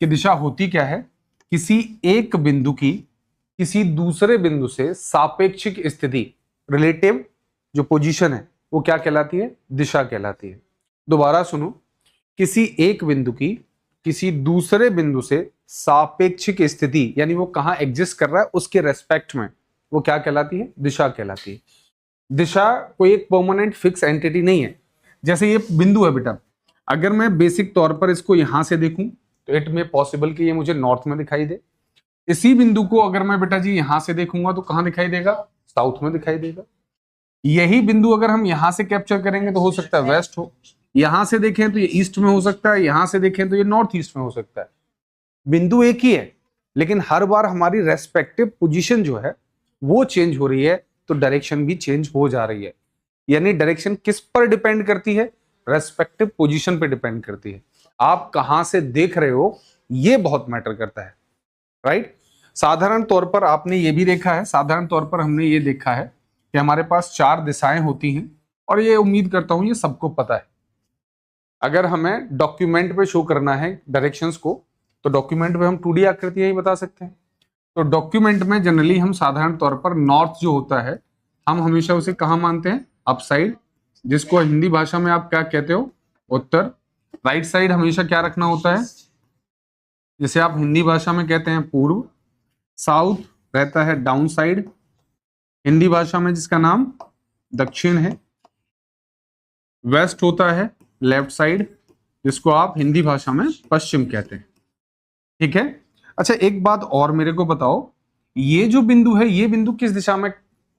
कि दिशा होती क्या है, किसी एक बिंदु की किसी दूसरे बिंदु से सापेक्षिक स्थिति, रिलेटिव जो पोजीशन है वो क्या कहलाती है, दिशा कहलाती है। दोबारा सुनो, किसी एक बिंदु की किसी दूसरे बिंदु से सापेक्षिक स्थिति, यानी वो कहां एग्जिस्ट कर रहा है उसके रेस्पेक्ट में, वो क्या कहलाती है, दिशा कहलाती है। दिशा कोई एक परमानेंट फिक्स एंटिटी नहीं है। जैसे ये बिंदु है बेटा, अगर मैं बेसिक तौर पर इसको यहां से देखूं तो इट में पॉसिबल कि ये मुझे नॉर्थ में दिखाई दे। इसी बिंदु को अगर मैं बेटा जी यहां से देखूंगा तो कहां दिखाई देगा, साउथ में दिखाई देगा। यही बिंदु अगर हम यहां से कैप्चर करेंगे तो हो सकता है वेस्ट हो, यहां से देखें तो ये ईस्ट में हो सकता है, यहां से देखें तो ये नॉर्थ ईस्ट में हो सकता है। बिंदु एक ही है, लेकिन हर बार हमारी रेस्पेक्टिव पोजीशन जो है वो चेंज हो रही है, तो डायरेक्शन भी चेंज हो जा रही है। यानी डायरेक्शन किस पर डिपेंड करती है, रेस्पेक्टिव पोजीशन पे डिपेंड करती है। आप कहां से देख रहे हो ये बहुत मैटर करता है, राइट। साधारण तौर पर आपने ये भी देखा है, साधारण तौर पर हमने ये देखा है कि हमारे पास 4 दिशाएं होती हैं, और ये उम्मीद करता हूं ये सबको पता है। अगर हमें डॉक्यूमेंट पे शो करना है डायरेक्शंस को, तो डॉक्यूमेंट पे हम 2D आकृतियां ही बता सकते हैं। तो डॉक्यूमेंट में जनरली हम साधारण तौर पर नॉर्थ जो होता है हम हमेशा उसे कहाँ मानते हैं, अप साइड, जिसको हिंदी भाषा में आप क्या कहते हो, उत्तर। राइट साइड हमेशा क्या रखना होता है, जिसे आप हिंदी भाषा में कहते हैं पूर्व। साउथ रहता है डाउन साइड, हिंदी भाषा में जिसका नाम दक्षिण है। वेस्ट होता है लेफ्ट साइड, जिसको आप हिंदी भाषा में पश्चिम कहते हैं, ठीक है। अच्छा एक बात और मेरे को बताओ, ये जो बिंदु है ये बिंदु किस दिशा में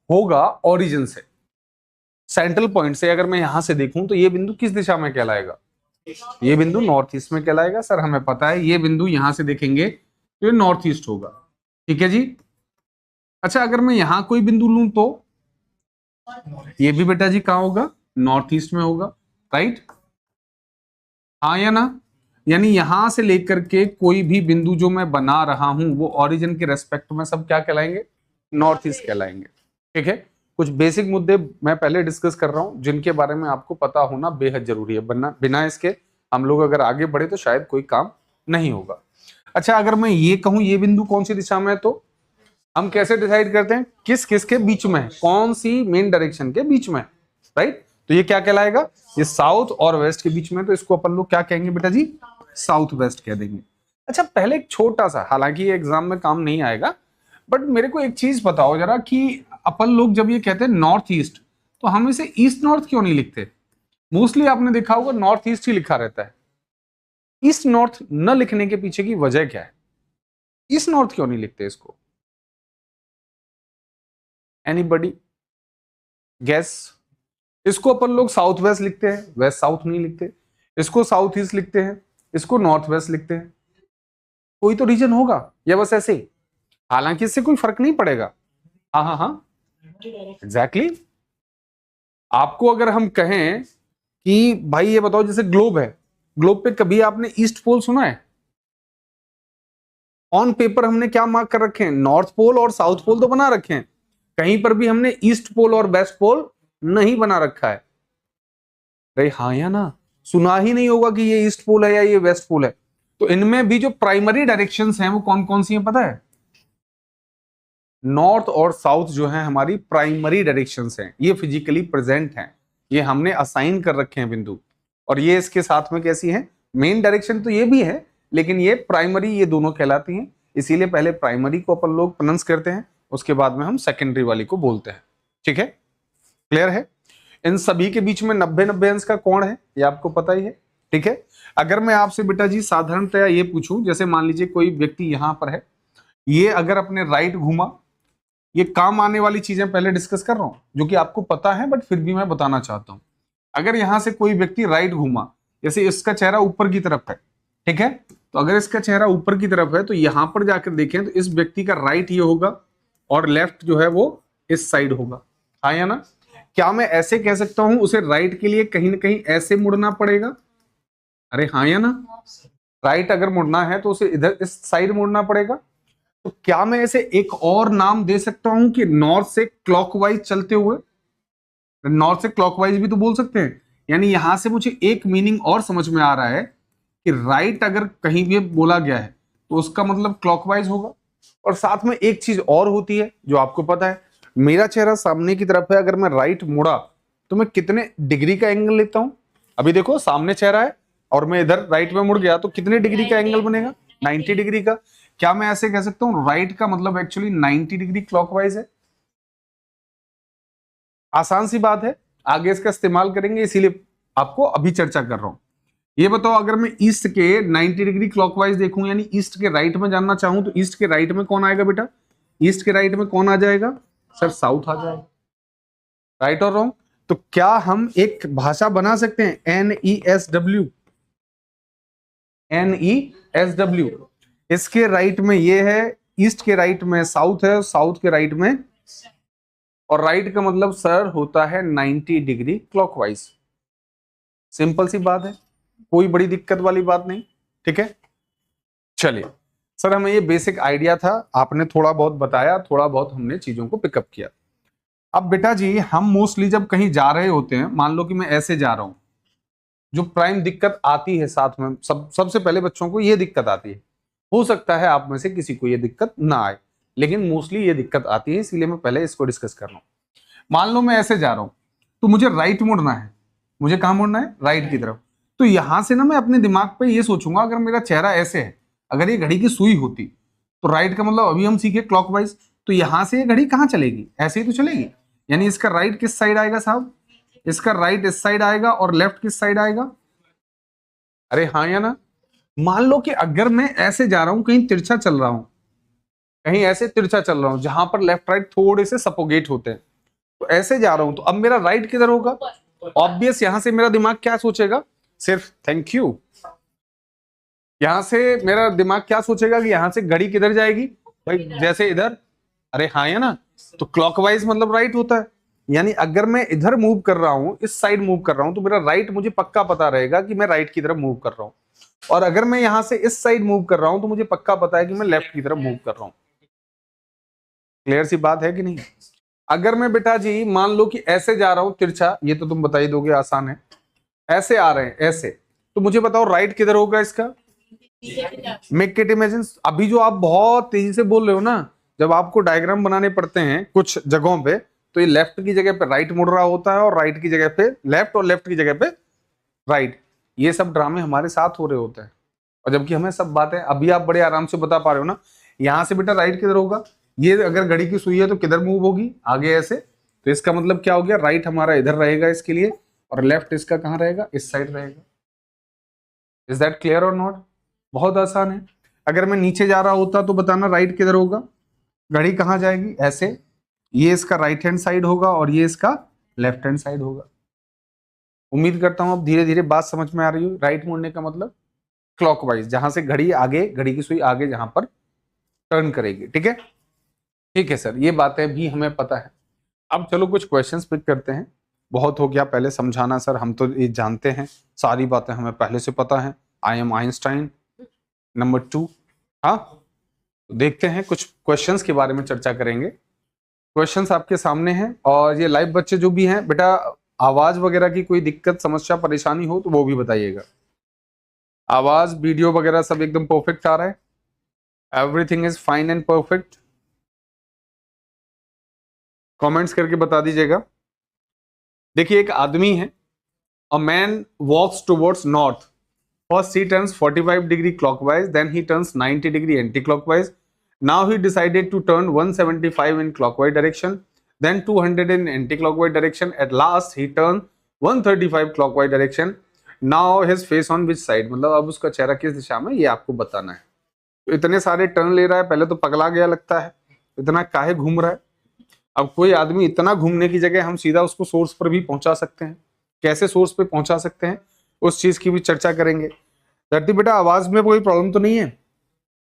होगा, ओरिजिन से, सेंट्रल पॉइंट से अगर मैं यहां से देखूं तो ये बिंदु किस दिशा में कहलाएगा, ये बिंदु नॉर्थ ईस्ट में कहलाएगा। सर हमें पता है, ये बिंदु यहां से देखेंगे तो ये नॉर्थ ईस्ट होगा, ठीक है जी। अच्छा अगर मैं यहां कोई बिंदु लूं तो ये भी बेटा जी कहां होगा, नॉर्थ ईस्ट में होगा, राइट, हाँ या ना। यानी यहां से लेकर के कोई भी बिंदु जो मैं बना रहा हूं वो ओरिजिन के रेस्पेक्ट में सब क्या कहलाएंगे, नॉर्थ ईस्ट कहलाएंगे, ठीक है। कुछ बेसिक मुद्दे मैं पहले डिस्कस कर रहा हूं जिनके बारे में आपको पता होना बेहद जरूरी है, बिना इसके हम लोग अगर आगे बढ़े तो शायद कोई काम नहीं होगा। अच्छा अगर मैं ये कहूं ये बिंदु कौन सी दिशा में है, तो हम कैसे डिसाइड करते हैं किस किस के बीच में, कौन सी मेन डायरेक्शन के बीच में, राइट। तो ये क्या कहलाएगा, ये साउथ और वेस्ट के बीच में, तो इसको अपन लोग क्या कहेंगे बेटा जी, साउथ वेस्ट कह देंगे। अच्छा पहले एक छोटा सा, हालांकि ये एग्जाम में काम नहीं आएगा, बट मेरे को एक चीज बताओ जरा कि अपन लोग जब ये कहते हैं नॉर्थ ईस्ट, तो हम इसे ईस्ट नॉर्थ क्यों नहीं लिखते। मोस्टली आपने देखा होगा नॉर्थ ईस्ट ही लिखा रहता है। ईस्ट नॉर्थ न लिखने के पीछे की वजह क्या है, ईस्ट नॉर्थ क्यों नहीं लिखते इसको, एनीबॉडी गैस। इसको अपन लोग साउथ वेस्ट लिखते हैं, वेस्ट साउथ नहीं लिखते। इसको साउथ ईस्ट लिखते हैं, इसको नॉर्थ वेस्ट लिखते हैं। कोई तो रीजन होगा या बस ऐसे ही, हालांकि इससे कोई फर्क नहीं पड़ेगा। हाँ हाँ हाँ एग्जैक्टली। आपको अगर हम कहें कि भाई ये बताओ, जैसे ग्लोब है, ग्लोब पे कभी आपने ईस्ट पोल सुना है, ऑन पेपर हमने क्या मार्क कर रखे हैं, नॉर्थ पोल और साउथ पोल तो बना रखे हैं, कहीं पर भी हमने ईस्ट पोल और वेस्ट पोल नहीं बना रखा है। अरे हाँ या ना, सुना ही नहीं होगा कि ये ईस्ट पोल है या ये वेस्ट पोल है। तो इनमें भी जो प्राइमरी डायरेक्शंस हैं वो कौन कौन सी हैं पता है, नॉर्थ और साउथ जो है हमारी प्राइमरी डायरेक्शंस हैं, ये फिजिकली प्रेजेंट हैं, ये हमने असाइन कर रखे हैं बिंदु, और ये इसके साथ में कैसी है, मेन डायरेक्शन तो ये भी है लेकिन ये प्राइमरी, ये दोनों कहलाती हैं। इसीलिए पहले प्राइमरी को अपन लोग प्रोनाउंस करते हैं, उसके बाद में हम सेकेंडरी वाली को बोलते हैं, ठीक है, क्लियर है। इन सभी के बीच में 90-90 अंश का कोण है, ये आपको पता ही है, ठीक है। अगर मैं आपसे बेटा जी साधारणतया ये पूछूं, जैसे मान लीजिए कोई व्यक्ति यहां पर है, ये अगर अपने राइट घूमा, ये काम आने वाली चीजें पहले डिस्कस कर रहा हूं जो कि आपको पता है बट फिर भी मैं बताना चाहता हूं। अगर यहां से कोई व्यक्ति राइट घूमा, जैसे इसका चेहरा ऊपर की तरफ है, ठीक है, तो अगर इसका चेहरा ऊपर की तरफ है तो यहां पर जाकर देखें तो इस व्यक्ति का राइट ये होगा और लेफ्ट जो है वो इस साइड होगा, हाँ या ना। क्या मैं ऐसे कह सकता हूं उसे राइट के लिए कहीं ना कहीं ऐसे मुड़ना पड़ेगा, अरे हाँ या ना, राइट अगर मुड़ना है तो उसे इधर इस साइड मुड़ना पड़ेगा। तो क्या मैं ऐसे एक और नाम दे सकता हूं कि नॉर्थ से क्लॉकवाइज चलते हुए, नॉर्थ से क्लॉकवाइज भी तो बोल सकते हैं। यानी यहां से मुझे एक मीनिंग और समझ में आ रहा है कि राइट अगर कहीं भी बोला गया है तो उसका मतलब क्लॉकवाइज होगा। और साथ में एक चीज और होती है जो आपको पता है, मेरा चेहरा सामने की तरफ है, अगर मैं राइट मुड़ा तो मैं कितने डिग्री का एंगल लेता हूं। अभी देखो सामने चेहरा है और मैं इधर राइट में मुड़ गया तो कितने डिग्री का एंगल बनेगा, 90 डिग्री का। क्या मैं ऐसे कह सकता हूं राइट का मतलब एक्चुअली 90 डिग्री क्लॉकवाइज है? आसान सी बात है, आगे इसका इस्तेमाल करेंगे, इसीलिए आपको अभी चर्चा कर रहा हूं। ये बताओ अगर मैं ईस्ट के 90 डिग्री क्लॉकवाइज देखूं, यानी ईस्ट के राइट में जानना चाहूं, तो ईस्ट के राइट में कौन आएगा बेटा? ईस्ट के राइट में कौन आ जाएगा सर? साउथ आ जाएगा। राइट और रॉन्ग? तो क्या हम एक भाषा बना सकते हैं NESW? NESW, इसके राइट में ये है, ईस्ट के राइट में साउथ है, साउथ के राइट में, और राइट का मतलब सर होता है 90 डिग्री क्लॉकवाइज। सिंपल सी बात है, कोई बड़ी दिक्कत वाली बात नहीं। ठीक है, चलिए सर हमें ये बेसिक आइडिया था, आपने थोड़ा बहुत बताया, थोड़ा बहुत हमने चीजों को पिकअप किया। अब बेटा जी हम मोस्टली जब कहीं जा रहे होते हैं, मान लो कि मैं ऐसे जा रहा हूं, जो प्राइम दिक्कत आती है साथ में, सबसे पहले बच्चों को ये दिक्कत आती है, हो सकता है आप में से किसी को ये दिक्कत ना आए, लेकिन मोस्टली ये दिक्कत आती है, इसलिए मैं पहले इसको डिस्कस कर रहा हूं। मान लो मैं ऐसे जा रहा हूं तो मुझे राइट मुड़ना है, मुझे कहां मुड़ना है? राइट की तरफ। तो यहां से ना मैं अपने दिमाग पे ये सोचूंगा, अगर मेरा चेहरा ऐसे है, अगर ये घड़ी की सुई होती तो राइट का मतलब अभी हम सीखे क्लॉकवाइज, तो यहां से ये घड़ी कहां चलेगी? ऐसे ही तो चलेगी। यानी इसका राइट किस साइड आएगा साहब? इसका राइट इस साइड आएगा और लेफ्ट किस साइड आएगा? अरे हाँ या ना? मान लो कि अगर मैं ऐसे जा रहा हूं, कहीं तिरछा चल रहा हूं, कहीं ऐसे तिरछा चल रहा हूं जहां पर लेफ्ट राइट थोड़े से सपोगेट होते हैं, तो ऐसे जा रहा हूं, तो अब मेरा राइट किधर होगा? ऑब्वियस यहां से मेरा दिमाग क्या सोचेगा? सिर्फ थैंक यू। यहां से मेरा दिमाग क्या सोचेगा कि यहां से घड़ी किधर जाएगी भाई? जैसे इधर। अरे हाँ या ना? तो क्लॉकवाइज मतलब राइट होता है। यानी अगर मैं इधर मूव कर रहा हूं, इस साइड मूव कर रहा हूं, तो मेरा राइट मुझे पक्का पता रहेगा कि मैं राइट की तरफ मूव कर रहा हूं, और अगर मैं यहां से इस साइड मूव कर रहा हूं तो मुझे पक्का पता है कि मैं लेफ्ट की तरफ मूव कर रहा हूं। क्लियर सी बात है कि नहीं? अगर मैं बेटा जी मान लो कि ऐसे जा रहा हूं तिरछा, ये तो तुम बता ही दोगे, आसान है, ऐसे आ रहे हैं ऐसे, तो मुझे बताओ राइट किधर होगा इसका? Make it imagine. अभी जो आप बहुत तेजी से बोल रहे हो ना, जब आपको डायग्राम बनाने पड़ते हैं कुछ जगहों पे, तो ये लेफ्ट की जगह पे राइट मुड़ रहा होता है और राइट की जगह पे लेफ्ट और लेफ्ट की जगह पे राइट। ये सब ड्रामे हमारे साथ हो रहे होते हैं, और जबकि हमें सब बातें अभी आप बड़े आराम से बता पा रहे हो ना। यहां से बेटा राइट किधर होगा? ये अगर घड़ी की सुई है तो किधर मूव होगी? आगे ऐसे। तो इसका मतलब क्या हो गया? राइट हमारा इधर रहेगा इसके लिए, और लेफ्ट इसका कहां रहेगा? इस साइड रहेगा। इज दैट क्लियर और नॉट? बहुत आसान है। अगर मैं नीचे जा रहा होता तो बताना राइट किधर होगा? घड़ी कहां जाएगी? ऐसे। ये इसका राइट हैंड साइड होगा और ये इसका लेफ्ट हैंड साइड होगा। उम्मीद करता हूं अब धीरे धीरे बात समझ में आ रही हो। राइट मुड़ने का मतलब क्लॉकवाइज, जहां से घड़ी आगे, घड़ी की सुई आगे जहां पर टर्न करेगी। ठीक है, ठीक है सर, ये बातें भी हमें पता है। अब चलो कुछ क्वेश्चंस पिक करते हैं। बहुत हो गया पहले समझाना सर, हम तो ये जानते हैं, सारी बातें हमें पहले से पता है। I am Einstein number 2। हाँ, तो देखते हैं कुछ क्वेश्चंस के बारे में चर्चा करेंगे। क्वेश्चंस आपके सामने हैं, और ये लाइव बच्चे जो भी हैं बेटा, आवाज वगैरह की कोई दिक्कत समस्या परेशानी हो तो वो भी बताइएगा। आवाज वीडियो वगैरह सब एकदम परफेक्ट आ रहा है? Everything is fine and perfect? Comments करके बता दीजिएगा। देखिए एक आदमी है, a man walks towards north, first he turns 45 degree clockwise, then he turns 90 degree anti-clockwise. Now he decided to turn 175 in clockwise direction, then 200 in anti-clockwise direction. At last he turned 135 clockwise direction. Now his face on which side? मतलब अब उसका चेहरा किस दिशा में, ये आपको बताना है। तो इतने सारे टर्न ले रहा है, पहले तो पगला गया लगता है, इतना काहे घूम रहा है। अब कोई आदमी इतना घूमने की जगह हम सीधा उसको सोर्स पर भी पहुंचा सकते हैं। कैसे सोर्स पे पहुंचा सकते हैं, उस चीज की भी चर्चा करेंगे। धरती बेटा आवाज में कोई प्रॉब्लम तो नहीं है?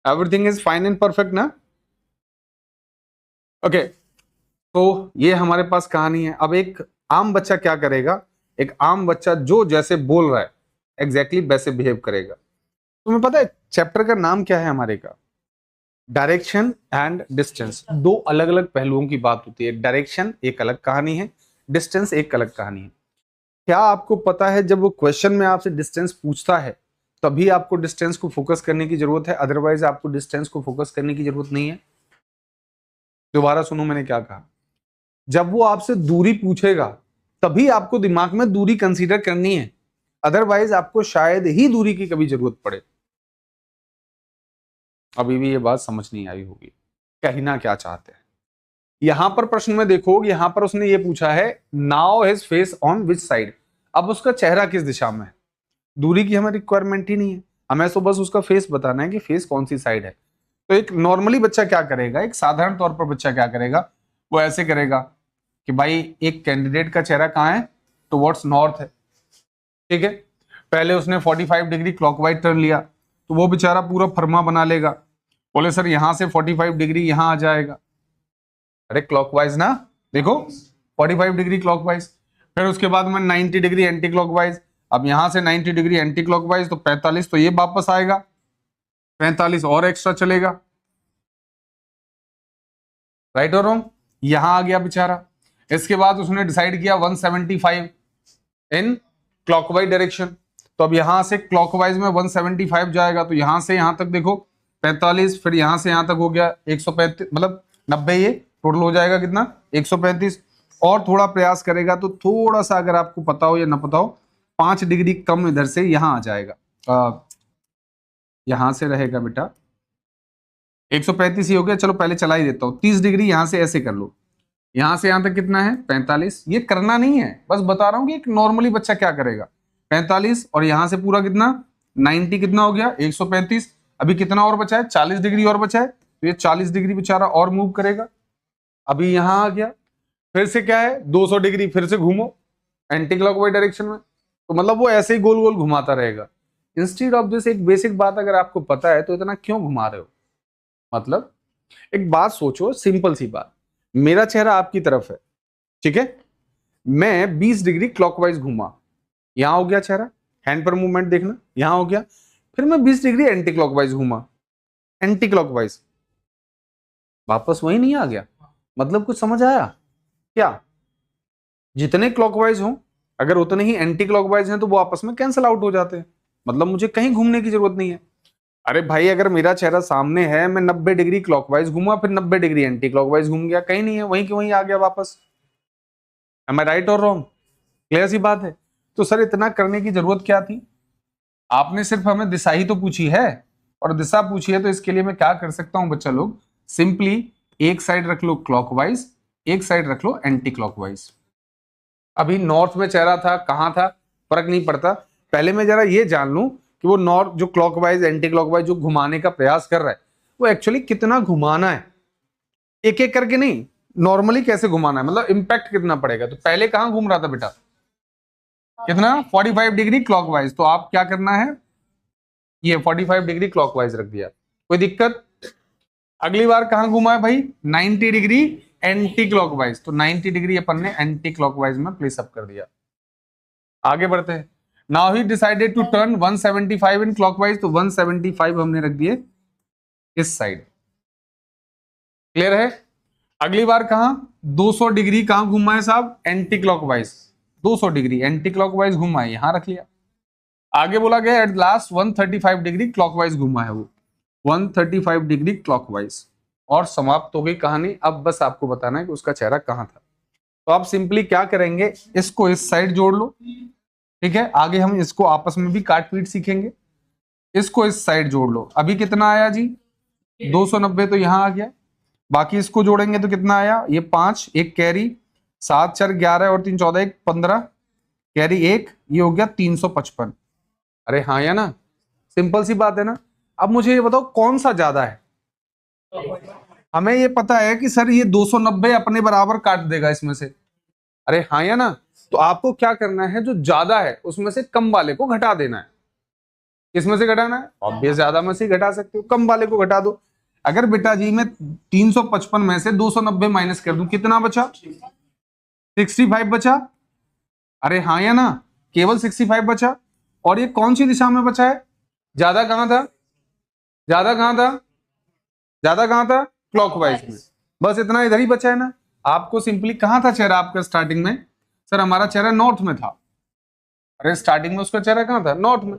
Everything is fine and perfect ना? ओके, तो ये हमारे पास कहानी है। अब एक आम बच्चा क्या करेगा? एक आम बच्चा जो जैसे बोल रहा है एग्जैक्टली वैसे बिहेव करेगा। तुम्हें पता है चैप्टर का नाम क्या है हमारे का? Direction and distance. दो अलग अलग पहलुओं की बात होती है। डायरेक्शन एक अलग कहानी है, डिस्टेंस एक अलग कहानी है। क्या आपको पता है जब वो क्वेश्चन में आपसे डिस्टेंस पूछता है तभी आपको डिस्टेंस को फोकस करने की जरूरत है, अदरवाइज आपको डिस्टेंस को फोकस करने की जरूरत नहीं है। दोबारा सुनो मैंने क्या कहा। जब वो आपसे दूरी पूछेगा तभी आपको दिमाग में दूरी कंसीडर करनी है, अदरवाइज आपको शायद ही दूरी की कभी जरूरत पड़े। अभी भी ये बात समझ नहीं आई होगी, कहना क्या चाहते हैं। यहां पर प्रश्न में देखो, यहां पर उसने ये पूछा है now his face on which side. अब उसका चेहरा किस दिशा में है, दूरी की हमें रिक्वायरमेंट ही नहीं है, हमें तो बस उसका फेस बताना है कि फेस कौन सी साइड है। तो एक नॉर्मली बच्चा क्या करेगा, एक साधारण तौर पर बच्चा क्या करेगा, वो ऐसे करेगा कि भाई एक कैंडिडेट का चेहरा कहाँ है, टुवर्ड्स नॉर्थ है, ठीक है। पहले उसने 45 डिग्री क्लॉकवाइज टर्न लिया, तो वो बेचारा पूरा फर्मा बना लेगा, बोले सर यहां से 45 डिग्री यहां आ जाएगा। अरे क्लॉकवाइज ना, देखो 45 डिग्री क्लॉकवाइज, फिर उसके बाद में 90 डिग्री एंटी क्लॉकवाइज। अब यहां से 90 डिग्री एंटी क्लॉकवाइज तो 45, तो ये वापस आएगा, 45 और एक्स्ट्रा चलेगा, राइट और रॉन्ग। यहां आ गया बेचारा। इसके बाद उसने डिसाइड किया 175 इन क्लॉकवाइज डायरेक्शन, तो अब यहां से क्लॉकवाइज में 175 जाएगा, तो यहां से यहां तक देखो 45, फिर यहां से यहां तक हो गया 135, मतलब 90, ये टोटल हो जाएगा कितना 135। और थोड़ा प्रयास करेगा तो थोड़ा सा, अगर आपको पता हो या ना पता हो, 5 डिग्री कम इधर से यहां आ जाएगा, यहां से रहेगा बेटा 135 ही हो गया। चलो पहले चला ही देता हूं, 30 डिग्री यहां से ऐसे कर लो, यहां से यहां तक कितना है 45। ये करना नहीं है, बस बता रहा हूं कि एक नॉर्मली बच्चा क्या करेगा, 45 और यहां से पूरा कितना 90, कितना हो गया 135। अभी कितना और बचा है, 40 डिग्री और बचा है, तो ये 40 डिग्री बेचारा और मूव करेगा। अभी यहां आ गया, फिर से क्या है 200 डिग्री फिर से घूमो एंटी क्लॉकवाइज डायरेक्शन में, तो मतलब वो ऐसे ही गोल गोल घुमाता रहेगा। इंस्टीड ऑफ दिस, एक बेसिक बात अगर आपको पता है तो इतना क्यों घुमा रहे हो। मतलब एक बात सोचो, सिंपल सी बात, मेरा चेहरा आपकी तरफ है, ठीक है, मैं 20 डिग्री क्लॉकवाइज घूमा, यहां हो गया चेहरा, हैंड पर मूवमेंट देखना, यहां हो गया, फिर मैं 20 डिग्री एंटी क्लॉकवाइज घूमा, एंटी क्लॉकवाइज, वापस वही नहीं आ गया। मतलब कुछ समझ आया क्या, जितने क्लॉकवाइज हो अगर उतने ही एंटी क्लॉकवाइज हैं तो वो आपस में कैंसिल आउट हो जाते हैं, मतलब मुझे कहीं घूमने की जरूरत नहीं है। अरे भाई अगर मेरा चेहरा सामने है, मैं 90 डिग्री क्लॉकवाइज घूमा, फिर 90 डिग्री एंटी क्लॉकवाइज घूम गया, कहीं नहीं है, वहीं के वहीं आ गया वापस। एम आई राइट और रॉन्ग, क्लियर सी बात है। तो सर इतना करने की जरूरत क्या थी, आपने सिर्फ हमें दिशा ही तो पूछी है, और दिशा पूछी है तो इसके लिए मैं क्या कर सकता हूं बच्चा लोग, सिंपली एक साइड रख लो क्लॉकवाइज, एक साइड रख लो एंटी क्लॉकवाइज। अभी नॉर्थ में चेहरा था, कहां था फर्क नहीं पड़ता, पहले मैं जरा ये जान लूं कि वो नॉर्थ जो क्लॉकवाइज एंटी क्लॉकवाइज जो घुमाने का प्रयास कर रहा है वो एक्चुअली कितना घुमाना है, एक एक करके नहीं, नॉर्मली कैसे घुमाना है, मतलब इंपैक्ट कितना पड़ेगा। तो पहले कहां घूम रहा था बेटा, कितना 45 डिग्री क्लॉकवाइज, तो आप क्या करना है, ये 45 डिग्री क्लॉकवाइज रख दिया, कोई दिक्कत। अगली बार कहां घुमा है भाई 90 डिग्री एंटी क्लॉकवाइज, तो 90 डिग्री अपन ने एंटी क्लॉकवाइज में प्लेस अप कर दिया। आगे बढ़ते हैं, now he decided to turn 175 in clockwise, तो 175 हमने रख दिए इस साइड, क्लियर है। अगली बार कहां 200 डिग्री कहां घुमा है साहब, anti clockwise, 200 degree anti clockwise घुमा है, यहां रख लिया। आगे बोला गया एट लास्ट 135 डिग्री क्लॉकवाइज घुमा है वो, 135 डिग्री क्लॉकवाइज, और समाप्त हो गई कहानी। अब बस आपको बताना है कि उसका चेहरा कहां था। तो आप सिंपली क्या करेंगे, इसको इस साइड जोड़ लो, ठीक है, आगे हम इसको आपस में भी काट पीट सीखेंगे, इसको इस साइड जोड़ लो। अभी कितना आया जी 290, तो यहां आ गया, बाकी इसको जोड़ेंगे तो कितना आया, ये 5, एक कैरी, 7 4 11 और 3 14, 1 15, कैरी 1, ये हो गया 355। अरे हाँ या ना, सिंपल सी बात है ना। अब मुझे ये बताओ कौन सा ज्यादा है, हमें ये पता है कि सर ये 290 अपने बराबर काट देगा इसमें से, अरे हाँ या ना। तो आपको क्या करना है, जो ज्यादा है उसमें से कम वाले को घटा देना है। किसमें से घटाना है, ऑब्वियस ज्यादा में से घटा सकते हो, कम वाले को घटा दो। अगर बेटा जी मैं 355 में से 290 माइनस कर दूं, कितना बचा 65 बचा, अरे हाँ या ना, केवल 65 बचा। और ये कौन सी दिशा में बचा है, ज्यादा कहां था, ज्यादा कहां था, ज्यादा कहां था क्लॉकवाइज में, बस इतना इधर ही बचा है ना। आपको सिंपली कहां था चेहरा आपका स्टार्टिंग में, सर हमारा चेहरा नॉर्थ में था, अरे स्टार्टिंग में उसका चेहरा कहां था नॉर्थ में।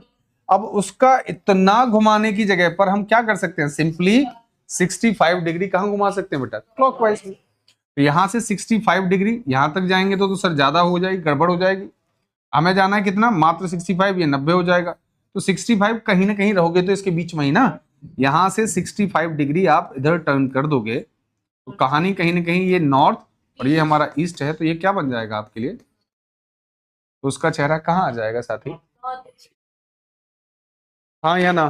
अब उसका इतना घुमाने की जगह पर हम क्या कर सकते हैं, सिंपली 65 डिग्री कहां घुमा सकते हैं बेटा, क्लॉकवाइज में। तो यहां से 65 डिग्री यहां तक जाएंगे तो सर ज्यादा हो जाएगी, गड़बड़ हो जाएगी। हमें जाना है कितना, मात्र 65, ये 90 हो जाएगा। तो 65 कहीं ना कहीं रहोगे तो इसके बीच में ही ना, यहां से 65 डिग्री आप इधर टर्न कर दोगे तो कहानी कहीं ना कहीं ये नॉर्थ और ये हमारा ईस्ट है, तो ये क्या बन जाएगा आपके लिए, तो उसका चेहरा कहाँ आ जाएगा साथी, हाँ या ना।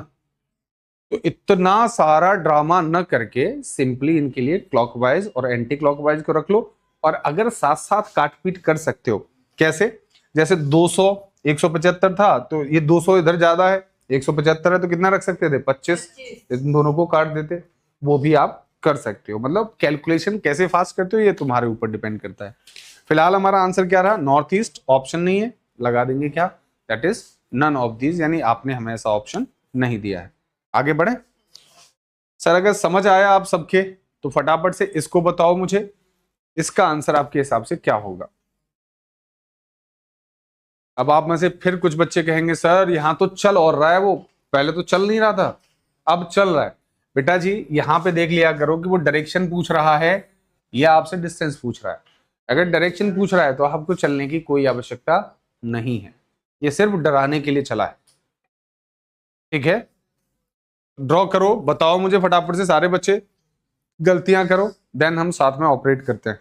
तो इतना सारा ड्रामा न करके सिंपली इनके लिए क्लॉकवाइज और एंटी क्लॉकवाइज को रख लो। और अगर साथ साथ काटपीट कर सकते हो, कैसे, जैसे 200 175 था तो ये 200 इधर ज्यादा है, 175 है तो कितना रख सकते थे, 25, इन दोनों को काट देते, वो भी आप कर सकते हो। मतलब कैलकुलेशन कैसे फास्ट करते हो ये तुम्हारे ऊपर डिपेंड करता है। फिलहाल हमारा आंसर क्या रहा, नॉर्थ ईस्ट, ऑप्शन नहीं है, लगा देंगे क्या, that is none of these, यानी आपने हमें ऐसा ऑप्शन नहीं दिया है। आगे बढ़े सर, अगर समझ आया आप सबके तो फटाफट से इसको बताओ मुझे, इसका आंसर आपके हिसाब से क्या होगा। अब आप में से फिर कुछ बच्चे कहेंगे सर यहां तो चल और रहा है, वो पहले तो चल नहीं रहा था अब चल रहा है। बेटा जी यहां पे देख लिया करो कि वो डायरेक्शन पूछ रहा है या आपसे डिस्टेंस पूछ रहा है। अगर डायरेक्शन पूछ रहा है तो आपको चलने की कोई आवश्यकता नहीं है, ये सिर्फ डराने के लिए चला है। ठीक है, ड्रॉ करो, बताओ मुझे फटाफट से सारे बच्चे, गलतियां करो देन हम साथ में ऑपरेट करते हैं।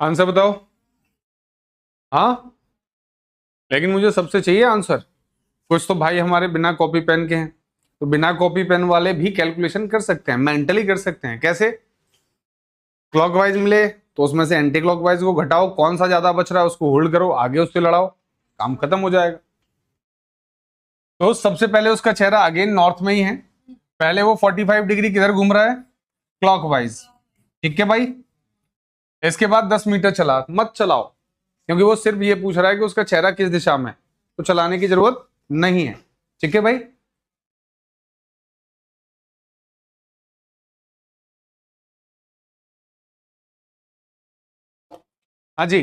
आंसर बताओ, हाँ लेकिन मुझे सबसे चाहिए आंसर। कुछ तो भाई हमारे बिना कॉपी पेन के हैं, तो बिना कॉपी पेन वाले भी कैलकुलेशन कर सकते हैं, मेंटली कर सकते हैं। कैसे, क्लॉकवाइज मिले तो उसमें से एंटी क्लॉकवाइज को घटाओ, कौन सा ज्यादा बच रहा है उसको होल्ड करो, आगे उससे लड़ाओ, काम खत्म हो जाएगा। तो सबसे पहले उसका चेहरा अगेन नॉर्थ में ही है, पहले वो 45 डिग्री किधर घूम रहा है, क्लॉकवाइज। ठीक है भाई, इसके बाद 10 मीटर चला, मत चलाओ क्योंकि वो सिर्फ ये पूछ रहा है कि उसका चेहरा किस दिशा में है, तो चलाने की जरूरत नहीं है। ठीक है भाई, हाँ जी।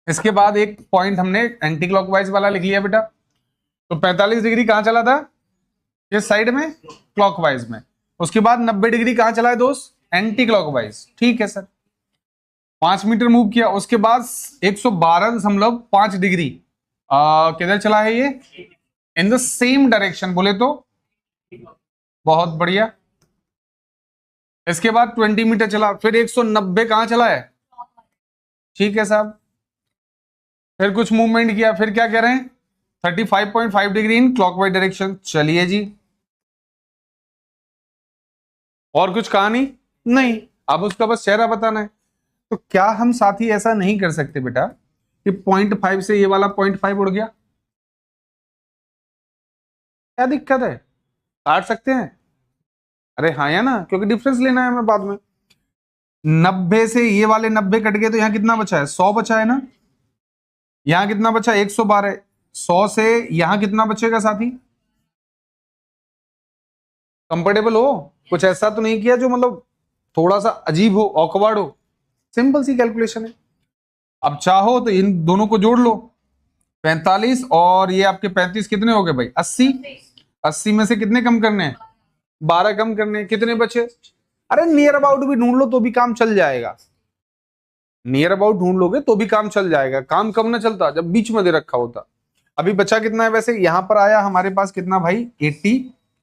इसके बाद एक पॉइंट हमने एंटी क्लॉकवाइज वाला लिख लिया बेटा, तो 45 डिग्री कहां चला था, इस साइड में, क्लॉकवाइज में। उसके बाद 90 डिग्री कहां चला है दोस्त, एंटी क्लॉकवाइज। ठीक है सर, 5 मीटर मूव किया, उसके बाद 112.5 डिग्री किधर चला है ये, इन द सेम डायरेक्शन बोले तो, बहुत बढ़िया। इसके बाद 20 मीटर चला, फिर 190 कहां चला है, ठीक है साहब। फिर कुछ मूवमेंट किया, फिर क्या कह रहे हैं, 35.5 डिग्री इन क्लॉकवाइज डायरेक्शन। चलिए जी, और कुछ कहानी नहीं, अब उसका बस चेहरा बताना है। तो क्या हम साथी ऐसा नहीं कर सकते बेटा कि 0.5 से ये वाला 0.5 उड़ गया, क्या दिक्कत है, काट सकते हैं। अरे हाँ या ना, क्योंकि डिफरेंस लेना है हमें बाद में। 90 से ये वाले 90 कट गए तो यहाँ कितना बचा है, 100 बचा है ना, यहाँ कितना बचा, 112। 100 से यहाँ कितना बचेगा साथी, कंफर्टेबल हो, कुछ ऐसा तो नहीं किया जो मतलब थोड़ा सा अजीब हो, ऑकवर्ड हो, सिंपल सी कैलकुलेशन है। अब चाहो तो इन दोनों को जोड़ लो, 45 और ये आपके 35 कितने हो गए भाई, 80। 80 में से कितने कम करने हैं, 12 कम करने हैं, कितने बचे, अरे नियर अबाउट भी ढूंढ लो तो भी काम चल जाएगा, नियर अबाउट ढूंढ लोगे तो भी काम चल जाएगा। काम कब ना चलता, जब बीच में दे रखा होता। अभी बचा कितना है वैसे, यहां पर आया हमारे पास कितना भाई, 80,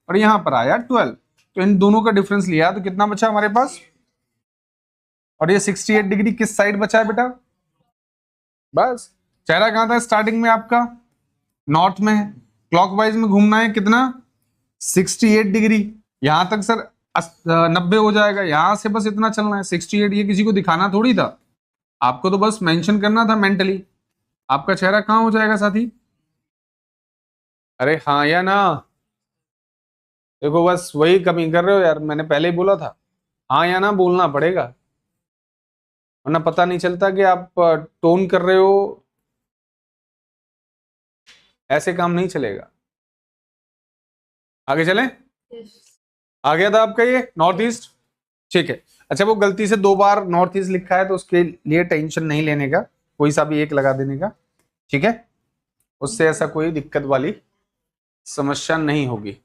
और यहां पर आया 12, तो इन दोनों का डिफरेंस लिया तो कितना बचा हमारे पास, और ये 68 डिग्री किस साइड बचा है बेटा, बस। चेहरा कहां था स्टार्टिंग में आपका, नॉर्थ में है, क्लॉकवाइज में घूमना है कितना, 68 डिग्री। यहां तक सर 90 हो जाएगा। यहां से बस इतना चलना है 68। ये किसी को दिखाना थोड़ी था, आपको तो बस मेंशन करना था मेंटली। आपका चेहरा कहाँ हो जाएगा साथी? अरे हाँ या ना? देखो बस वही कमी कर रहे हो यार, मैंने पहले ही बोला था, हाँ या ना बोलना पड़ेगा, वरना पता नहीं चलता कि आप टोन कर रहे हो। ऐसे काम नहीं चलेगा। आगे चलें? आ गया था आपका ये नॉर्थ ईस्ट? ठीक है। अच्छा, वो गलती से 2 बार नॉर्थ ईस्ट लिखा है तो उसके लिए टेंशन नहीं लेने का, कोई सा भी एक लगा देने का, ठीक है? उससे ऐसा कोई दिक्कत वाली समस्या नहीं होगी।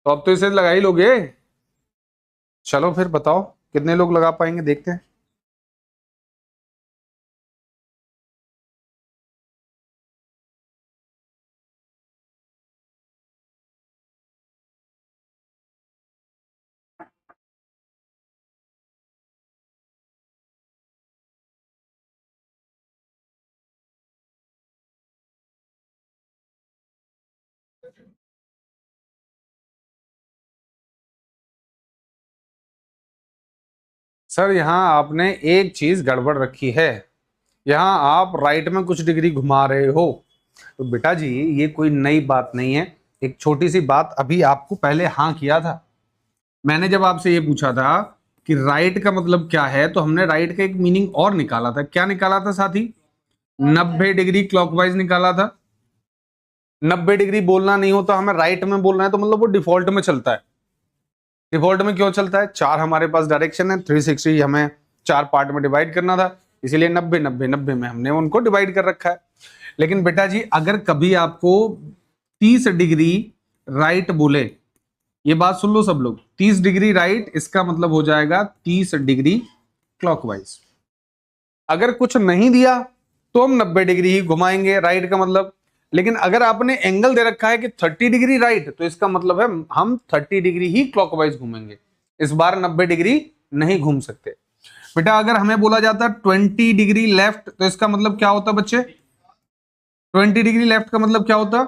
तो अब तो इसे लगा ही लोगे। चलो फिर बताओ कितने लोग लगा पाएंगे, देखते हैं। सर यहाँ आपने एक चीज गड़बड़ रखी है, यहाँ आप राइट में कुछ डिग्री घुमा रहे हो। तो बेटा जी ये कोई नई बात नहीं है, एक छोटी सी बात अभी आपको पहले हाँ किया था। मैंने जब आपसे ये पूछा था कि राइट का मतलब क्या है, तो हमने राइट का एक मीनिंग और निकाला था। क्या निकाला था साथी? 90 डिग्री क्लॉकवाइज निकाला था। 90 डिग्री बोलना नहीं होता, हमें राइट में बोलना है, तो मतलब वो डिफॉल्ट में चलता है। डिफॉल्ट में क्यों चलता है? 4 हमारे पास डायरेक्शन है, 360 हमें 4 पार्ट में डिवाइड करना था, इसीलिए 90 90 90 में हमने उनको डिवाइड कर रखा है। लेकिन बेटा जी अगर कभी आपको 30 डिग्री राइट बोले, ये बात सुन लो सब लोग, 30 डिग्री राइट इसका मतलब हो जाएगा 30 डिग्री क्लॉकवाइज। अगर कुछ नहीं दिया तो हम 90 डिग्री ही घुमाएंगे, राइट का मतलब। लेकिन अगर आपने एंगल दे रखा है कि 30 डिग्री राइट, तो इसका मतलब है हम 30 डिग्री ही क्लॉकवाइज घूमेंगे, इस बार 90 डिग्री नहीं घूम सकते। बेटा अगर हमें बोला जाता 20 डिग्री लेफ्ट, तो इसका मतलब क्या होता बच्चे? 20 डिग्री लेफ्ट का मतलब क्या होता?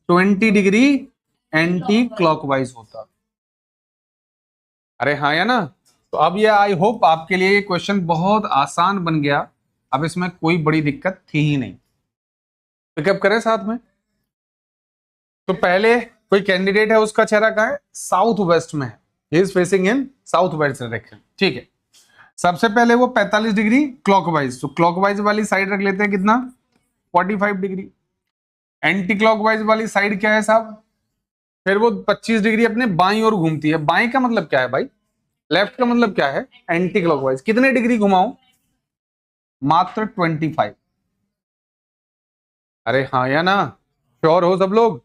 20 डिग्री एंटी क्लॉकवाइज होता। अरे हाँ या ना? तो अब ये आई होप आपके लिए ये क्वेश्चन बहुत आसान बन गया, अब इसमें कोई बड़ी दिक्कत थी ही नहीं। पिकअप करें साथ में। तो पहले कोई कैंडिडेट है, उसका चेहरा कहाँ है? साउथ वेस्ट में है, he is facing in south west direction, ठीक है। सबसे पहले वो 45 डिग्री क्लॉकवाइज, तो क्लॉकवाइज वाली साइड रख लेते हैं, कितना? 45 डिग्री। एंटी क्लॉकवाइज वाली साइड क्या है साहब? फिर वो 25 डिग्री अपने बाईं ओर घूमती है। बाईं का मतलब क्या है भाई? लेफ्ट का मतलब क्या है? Anti clockwise. कितने डिग्री घुमाऊं? मात्र 25। अरे हाँ या ना? श्योर हो सब लोग?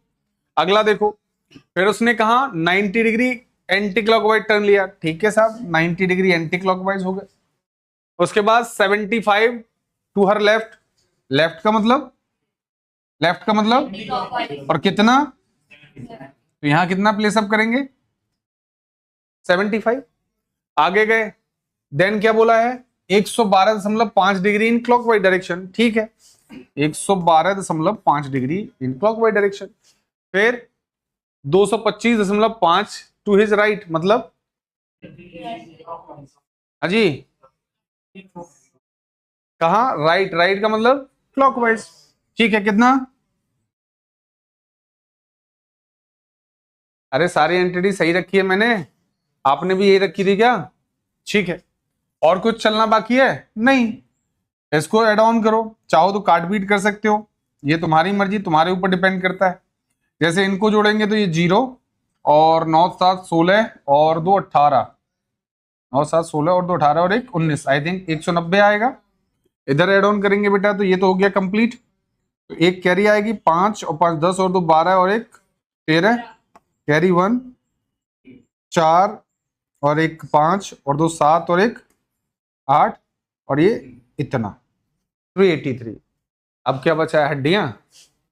अगला देखो, फिर उसने कहा 90 डिग्री एंटी क्लॉकवाइज टर्न लिया, ठीक है साहब, 90 डिग्री एंटी क्लॉकवाइज हो गए। उसके बाद 75 टू हर लेफ्ट, लेफ्ट का मतलब, लेफ्ट का मतलब, और कितना? तो यहां कितना प्लेसअप करेंगे? 75। आगे गए, देन क्या बोला है? 112.5 डिग्री इन क्लॉकवाइज डायरेक्शन, ठीक है, 112.5 डिग्री इन क्लॉकवाइज डायरेक्शन। फिर 225.5 टू हिज राइट, मतलब अजी कहा? राइट, राइट का मतलब क्लॉकवाइज, ठीक है, कितना? अरे सारी एंटिटी सही रखी है मैंने, आपने भी यही रखी थी क्या? ठीक है, और कुछ चलना बाकी है? नहीं। इसको एड ऑन करो, चाहो तो काट बीट कर सकते हो, ये तुम्हारी मर्जी, तुम्हारे ऊपर डिपेंड करता है। जैसे इनको जोड़ेंगे तो ये 0 और 9 7 16 और 2 18, 9 7 16 और 2 18 और 1 19, आई थिंक 190 आएगा। इधर एड ऑन करेंगे बेटा तो ये तो हो गया कंप्लीट। तो एक कैरी आएगी 5 और 5 10 और 2 12 और 1 13, कैरी 1 4 और 1 5 और 2 7 और 1 8 और ये इतना 383। अब क्या बचा है? हड्डियां।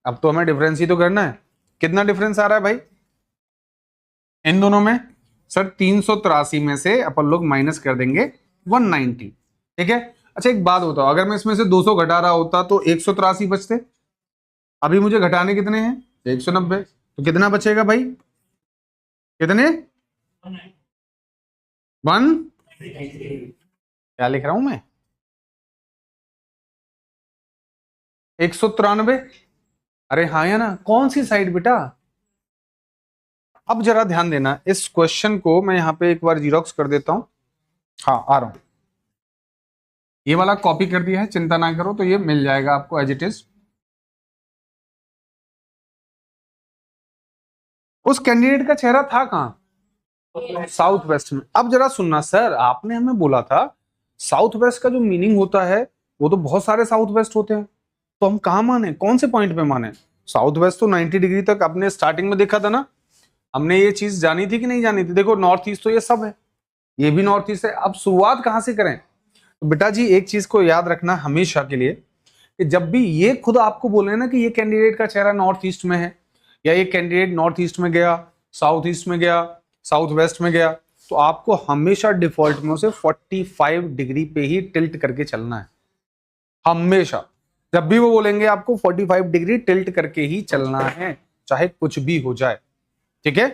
अब तो हमें डिफरेंस ही तो करना है। कितना डिफरेंस आ रहा है भाई इन दोनों में? सर 383 में से अपन लोग माइनस कर देंगे 190, ठीक है। अच्छा एक बात बताओ, अगर मैं इसमें से 200 घटा रहा होता तो 183 बचते? अभी मुझे घटाने कितने हैं? 190। तो कितना बचेगा भाई? कितने? 1, क्या लिख रहा हूं मैं? 193। अरे हाँ या ना? कौन सी साइड बेटा? अब जरा ध्यान देना, इस क्वेश्चन को मैं यहां पे एक बार जीरोक्स कर देता हूं। हाँ आ रहा हूं, ये वाला कॉपी कर दिया है, चिंता ना करो, तो ये मिल जाएगा आपको एज इट इज। उस कैंडिडेट का चेहरा था कहां? साउथ वेस्ट में। अब जरा सुनना सर, आपने हमें बोला था साउथ वेस्ट का जो मीनिंग होता है वो तो बहुत सारे साउथ वेस्ट होते हैं, तो हम कहां माने, कौन से पॉइंट पे माने? साउथ वेस्ट तो 90 डिग्री तक आपने स्टार्टिंग में देखा था ना, हमने ये चीज जानी थी कि नहीं जानी थी? देखो नॉर्थ ईस्ट तो ये सब है, ये भी नॉर्थ ईस्ट है। अब शुरुआत कहां से करें? तो बेटा जी एक चीज को याद रखना हमेशा के लिए, कि जब भी ये खुद आपको बोले ना कि ये कैंडिडेट का चेहरा नॉर्थ ईस्ट में है, या ये कैंडिडेट नॉर्थ ईस्ट में गया, साउथ ईस्ट में गया, साउथ वेस्ट में गया, तो आपको हमेशा डिफॉल्ट में उसे 45 डिग्री पे ही टिल्ट करके चलना है। हमेशा जब भी वो बोलेंगे आपको 45 डिग्री टिल्ट करके ही चलना है, चाहे कुछ भी हो जाए। ठीक है?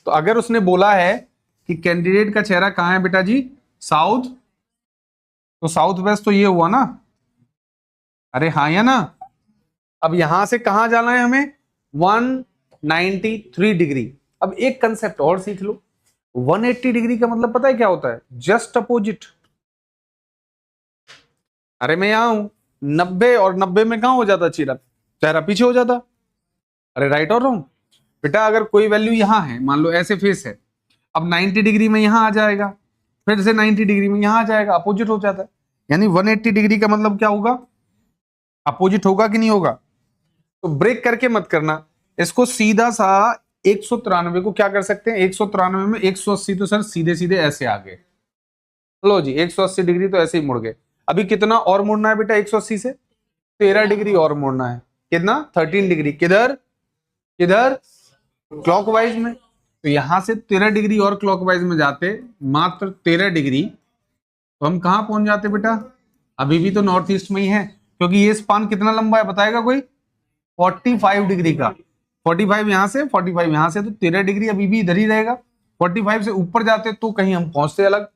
तो अगर उसने बोला है कि कैंडिडेट का चेहरा कहां है बेटा जी? साउथ, तो साउथ वेस्ट तो ये हुआ ना? अरे हाँ या ना? अब यहां से कहां जाना है हमें? 193 डिग्री। अब एक कंसेप्ट और सीख लो, 180 डिग्री का मतलब पता है क्या होता है? Just opposite. अरे मैं यहां हूं 90, और 90 में कहां हो जाता चेहरा? चेहरा पीछे हो जाता। अरे राइट और रॉन्ग? बेटा अगर कोई वैल्यू यहां है, मान लो ऐसे फेस है, अब 90 डिग्री में यहां आ जाएगा, फिर से 90 डिग्री में यहां आ जाएगा, अपोजिट हो जाता है। यानी 180 डिग्री का मतलब क्या होगा? अपोजिट होगा कि नहीं होगा? तो ब्रेक करके मत करना इसको, सीधा सा 193 को क्या कर सकते हैं? 193 में 180 तो सर सीधे सीधे ऐसे आ गए। लो जी 180 डिग्री तो ऐसे ही मुड़ गए। अभी कितना और मुड़ना है बेटा? 180 से 13 डिग्री और मुड़ना है। कितना? 13 डिग्री। किधर किधर? क्लॉकवाइज में। तो यहां से 13 डिग्री और क्लॉकवाइज में जाते, मात्र 13 डिग्री, तो हम कहां पहुंच जाते बेटा? अभी भी तो नॉर्थ ईस्ट में ही है, क्योंकि ये स्पान कितना लंबा है बताएगा कोई? 45 डिग्री का। 45 यहां से, 45 यहां से, तो 13 डिग्री अभी भी इधर ही रहेगा। 45 से ऊपर जाते तो कहीं हम पहुंचते अलग।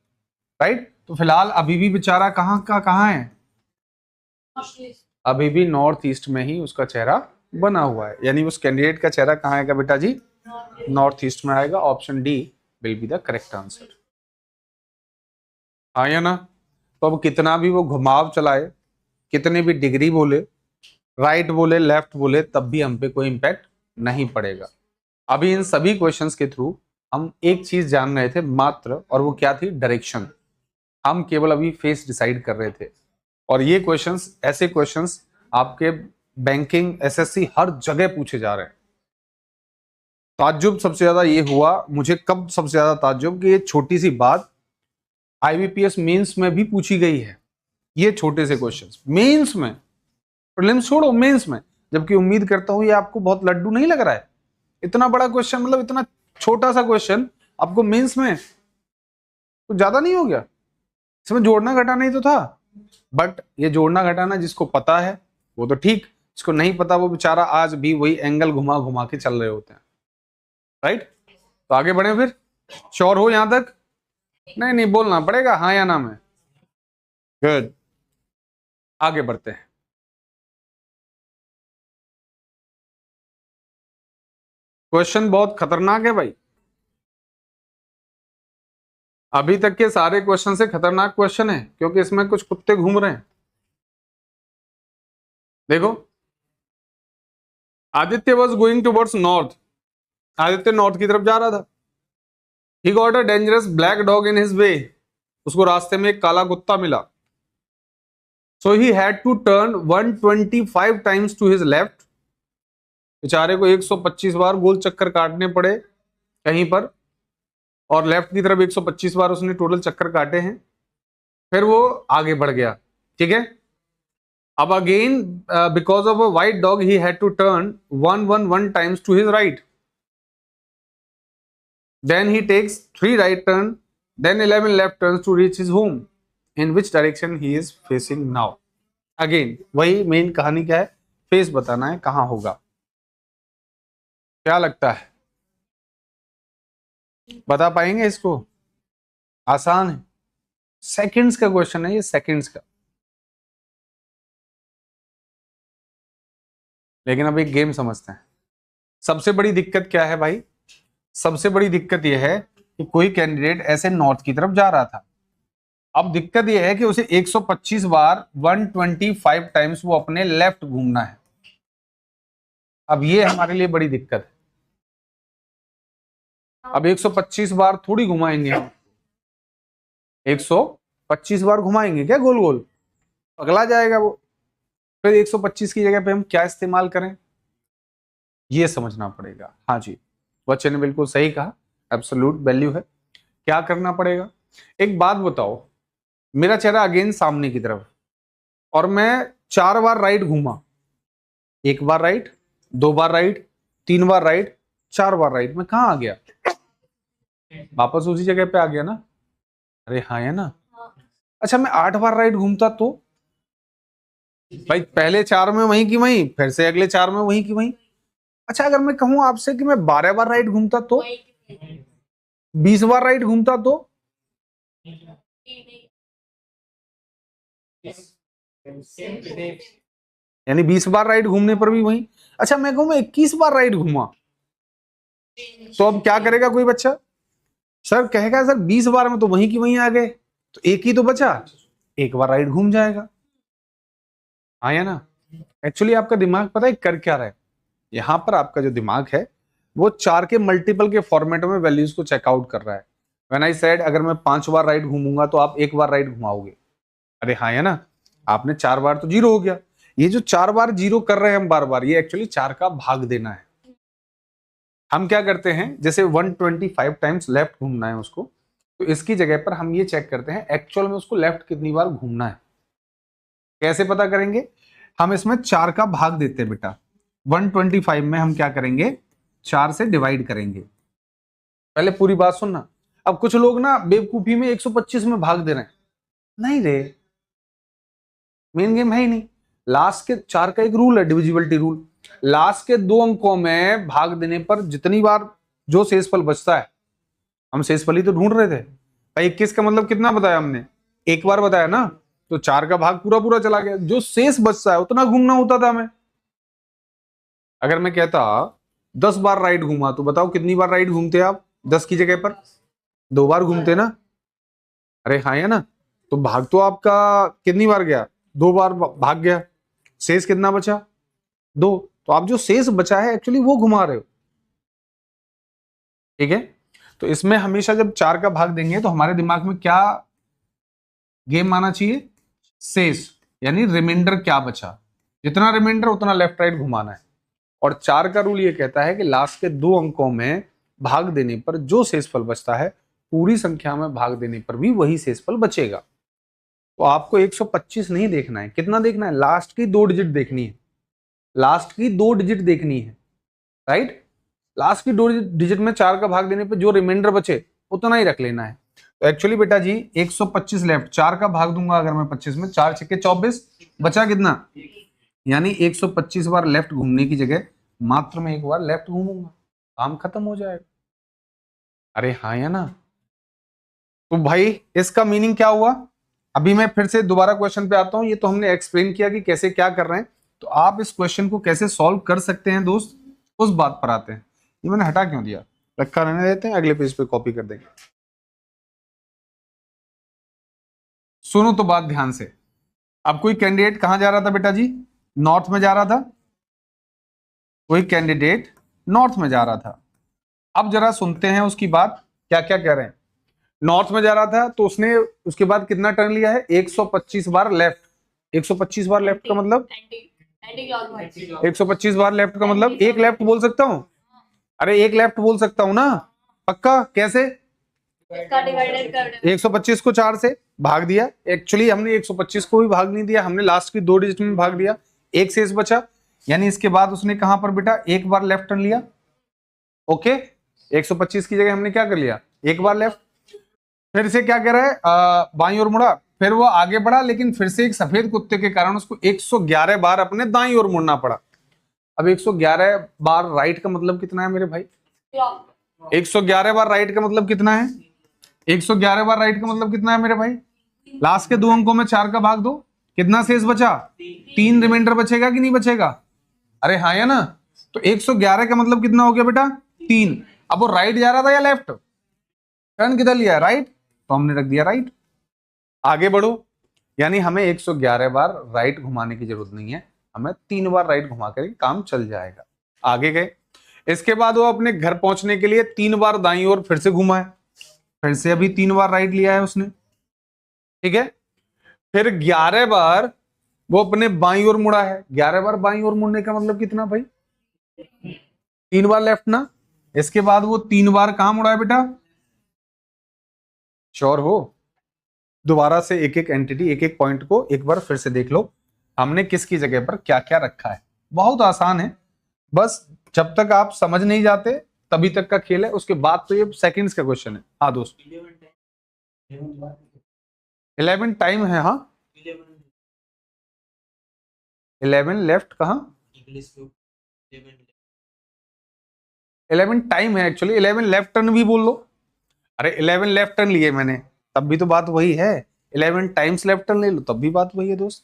राइट? तो फिलहाल अभी भी बेचारा कहां का कहां है? अभी भी नॉर्थ ईस्ट में ही उसका चेहरा बना हुआ है। यानी उस कैंडिडेट का चेहरा कहां आएगा बेटा जी? नॉर्थ ईस्ट में आएगा। Option D will be the correct answer. आया ना? तो अब कितना भी वो घुमाव चलाए, कितने भी डिग्री बोले, राइट बोले, लेफ्ट बोले, तब भी हम पे कोई इंपैक्ट नहीं पड़ेगा। अभी इन सभी क्वेश्चंस के थ्रू हम एक चीज जान रहे थे मात्र, और वो क्या थी? डायरेक्शन। हम केवल अभी फेस डिसाइड कर रहे थे, और ये क्वेश्चंस, ऐसे क्वेश्चंस आपके बैंकिंग, एसएससी हर जगह पूछे जा रहे हैं। ताज्जुब सबसे ज्यादा ये हुआ मुझे, कब सबसे ज्यादा ताज्जुब, कि ये छोटी सी बात आईबीपीएस मेंस में भी पूछी गई है। ये छोटे से क्वेश्चंस मेंस में, प्रीलिम्स छोड़ो, मेंस में। जबकि उम्मीद करता हूं ये आपको बहुत लड्डू नहीं लग रहा है। इतना बड़ा क्वेश्चन, मतलब इतना छोटा सा क्वेश्चन आपको मेंस में तो ज्यादा नहीं हो गया? इसमें जोड़ना घटाना ही तो था। बट ये जोड़ना घटाना जिसको पता है वो तो ठीक, जिसको नहीं पता वो बेचारा आज भी वही एंगल घुमा घुमा के चल रहे होते हैं। राइट? तो आगे बढ़े फिर। श्योर हो यहां तक? नहीं नहीं, बोलना पड़ेगा हाँ या ना में। गुड, आगे बढ़ते हैं। क्वेश्चन बहुत खतरनाक है भाई, अभी तक के सारे क्वेश्चन से खतरनाक क्वेश्चन है, क्योंकि इसमें कुछ कुत्ते घूम रहे हैं। देखो, Aditya was going towards north. Aditya north की तरफ जा रहा था। He got a dangerous black dog in his way. उसको रास्ते में एक काला कुत्ता मिला। So he had to turn 125 times to his left. बेचारे को 125 बार गोल चक्कर काटने पड़े कहीं पर, और लेफ्ट की तरफ 125 बार उसने टोटल चक्कर काटे हैं। फिर वो आगे बढ़ गया। ठीक है? अब again because of a white dog he had to turn 111 times to his right. Then he takes 3 right turn, then 11 left turns to reach his home. In which direction he is facing now? Again, वही main कहानी क्या है? Face बताना है कहां होगा। क्या लगता है, बता पाएंगे इसको? आसान है, सेकंड्स का क्वेश्चन है ये, सेकंड्स का। लेकिन अब एक गेम समझते हैं। सबसे बड़ी दिक्कत क्या है भाई? सबसे बड़ी दिक्कत यह है कि कोई कैंडिडेट ऐसे नॉर्थ की तरफ जा रहा था। अब दिक्कत यह है कि उसे 125 बार 125 टाइम्स वो अपने लेफ्ट घूमना है। अब ये हमारे लिए बड़ी दिक्कत है। अब 125 बार थोड़ी घुमाएंगे हम, 125 बार घुमाएंगे क्या गोल गोल? पगला जाएगा वो। फिर 125 की जगह पे हम क्या इस्तेमाल करें, ये समझना पड़ेगा। हाँ जी, बच्चे ने बिल्कुल सही कहा, एब्सोल्यूट वैल्यू है। क्या करना पड़ेगा? एक बात बताओ, मेरा चेहरा अगेन सामने की तरफ और मैं 4 बार राइट घूमा, 1 बार राइट, 2 बार राइट, 3 बार राइट, 4 बार राइट, मैं कहां आ गया? वापस उसी जगह पे आ गया ना। अरे हाँ है ना। अच्छा मैं 8 बार राइट घूमता तो भाई पहले 4 में वहीं की वहीं, फिर से अगले 4 में वहीं की वहीं। अच्छा अगर मैं कहूं आपसे कि मैं 12 बार राइट घूमता तो, 20 बार राइट घूमता तो, यानी 20 बार राइट घूमने पर भी वहीं। अच्छा मैं कहूं मैं 21 बार राइट घूमा तो अब क्या करेगा कोई बच्चा? सर कहेगा सर 20 बार में तो वहीं की वहीं आ गए, तो एक ही तो बचा, 1 बार राइट घूम जाएगा। आया ना। एक्चुअली आपका दिमाग पता है कर क्या रहा है, यहां पर आपका जो दिमाग है वो 4 के मल्टीपल के फॉर्मेट में वैल्यूज को चेकआउट कर रहा है। व्हेन आई सेड अगर मैं 5 बार राइट घूमूंगा तो आप 1 बार राइट घुमाओगे। अरे हाँ है ना, आपने 4 बार तो 0 हो गया। ये जो 4 बार 0 कर रहे हैं हम बार बार, ये एक्चुअली 4 का भाग देना है। हम क्या करते हैं, जैसे 125 टाइम्स लेफ्ट घूमना है उसको, तो इसकी जगह पर हम ये चेक करते हैं एक्चुअल में उसको लेफ्ट कितनी बार घूमना है। कैसे पता करेंगे? हम इसमें 4 का भाग देते हैं बेटा। 125 में हम क्या करेंगे, 4 से डिवाइड करेंगे। पहले पूरी बात सुनना। अब कुछ लोग ना बेवकूफी में 125 में भाग दे रहे हैं, नहीं रे, मेन गेम है ही नहीं। लास्ट के 4 का एक रूल है, डिविजिबिलिटी रूल। लास्ट के 2 अंकों में भाग देने पर जितनी बार जो शेषफल बचता है, हम शेषफल ही तो ढूंढ रहे थे भाई। 21 का मतलब कितना बताया हमने? 1 बार बताया ना, तो 4 का भाग पूरा पूरा चला गया, जो शेष बचता है उतना घूमना होता था हमें। अगर मैं कहता 10 बार राइट घूमा, तो बताओ कितनी बार राइट घूमते आप? 10 की जगह पर 2 बार घूमते ना। अरे हाँ है ना, तो भाग तो आपका कितनी बार गया? 2 बार भाग गया, शेष कितना बचा? 2। तो आप जो शेष बचा है एक्चुअली वो घुमा रहे हो, ठीक है। तो इसमें हमेशा जब 4 का भाग देंगे तो हमारे दिमाग में क्या गेम आना चाहिए? शेष, यानी रिमाइंडर क्या बचा, जितना रिमाइंडर उतना लेफ्ट राइट घुमाना है। और 4 का रूल ये कहता है कि लास्ट के 2 अंकों में भाग देने पर जो शेषफल बचता है, पूरी संख्या में भाग देने पर भी वही शेषफल बचेगा। तो आपको 125 नहीं देखना है, कितना देखना है? लास्ट की 2 डिजिट देखनी है, लास्ट की 2 डिजिट देखनी है, राइट। लास्ट की 2 डिजिट में 4 का भाग देने पर जो रिमाइंडर बचे उतना ही रख लेना है। तो एक्चुअली बेटा जी 125 लेफ्ट, 4 का भाग दूंगा अगर मैं 25 में, 4 छक्के 24, बचा कितना? यानी 125 बार लेफ्ट घूमने की जगह मात्र में 1 बार लेफ्ट घूमूंगा, काम खत्म हो जाएगा। अरे हाँ या ना। तो भाई इसका मीनिंग क्या हुआ? अभी मैं फिर से दोबारा क्वेश्चन पे आता हूं। ये तो हमने एक्सप्लेन किया कि कैसे क्या कर रहे हैं, तो आप इस क्वेश्चन को कैसे सॉल्व कर सकते हैं दोस्त, उस बात पर आते हैं। ये मैंने हटा क्यों दिया, रखा रहने देते हैं, अगले पेज पे कॉपी कर देंगे। सुनो तो बात ध्यान से। अब कोई कैंडिडेट कहां जा रहा था बेटा जी? नॉर्थ में जा रहा था। कोई कैंडिडेट नॉर्थ में जा रहा था। अब जरा सुनते हैं उसकी बात, क्या क्या कह रहे हैं। नॉर्थ में जा रहा था तो उसने उसके बाद कितना टर्न लिया है? 125 बार लेफ्ट। 125 बार लेफ्ट का मतलब 125 बार लेफ्ट का मतलब एक लेफ्ट बोल सकता हूं। अरे एक लेफ्ट बोल सकता हूं ना, पक्का? कैसे? 125 को 4 से भाग दिया। एक्चुअली हमने 125 को भी भाग नहीं दिया, हमने लास्ट की 2 डिजिट में भाग दिया, एक शेष बचा। यानी इसके बाद उसने कहां पर बेटा 1 बार लेफ्ट टर्न लिया। ओके, 125 की जगह हमने क्या कर लिया? 1 बार लेफ्ट। फिर से क्या कह रहा है, बाईं ओर मुड़ा, फिर वो आगे बढ़ा, लेकिन फिर से एक सफेद कुत्ते के कारण उसको 111 बार अपने दाईं ओर मुड़ना पड़ा। अब 111 बार राइट का मतलब कितना है मेरे भाई? 111 बार राइट का मतलब कितना है? 111 बार राइट का मतलब कितना है मेरे भाई? लास्ट के 2 अंकों में 4 का भाग दो, कितना शेष बचा? 3 रिमाइंडर बचेगा कि नहीं बचेगा? अरे हाँ या ना? तो 111 का मतलब कितना हो गया बेटा? 3। अब वो राइट जा रहा था या लेफ्ट? टर्न किधर लिया? राइट, तो हमने रख दिया राइट। आगे बढ़ो, यानी हमें 111 बार राइट घुमाने की जरूरत नहीं है, हमें 3 बार राइट घुमा कर काम चल जाएगा। आगे गए, इसके बाद वो अपने घर पहुंचने के लिए 3 बार दाईं ओर फिर से घुमा है, फिर से अभी 3 बार राइट लिया है उसने, ठीक है। फिर 11 बार वो अपने बाईं ओर मुड़ा है। 11 बार बाईं ओर मुड़ने का मतलब कितना भाई? 3 बार लेफ्ट ना। इसके बाद वो 3 बार कहां मुड़ा है बेटा? श्योर हो? दोबारा से एक एक एंटिटी, एक एक पॉइंट को एक बार फिर से देख लो, हमने किसकी जगह पर क्या क्या रखा है। बहुत आसान है, बस जब तक आप समझ नहीं जाते तभी तक का खेल है, उसके बाद तो ये सेकंड्स का क्वेश्चन है। हाँ दोस्त, 11 टाइम है। हाँ 11 लेफ्ट कहाँ? 11 टाइम है एक्चुअली, 11 लेफ्ट टर्न भी बोल लो। अरे 11 लेफ्ट टर्न लिए मैंने, तब भी तो बात वही है। 11 टाइम्स लेफ्ट टर्न ले लो, तब भी बात वही है दोस्त।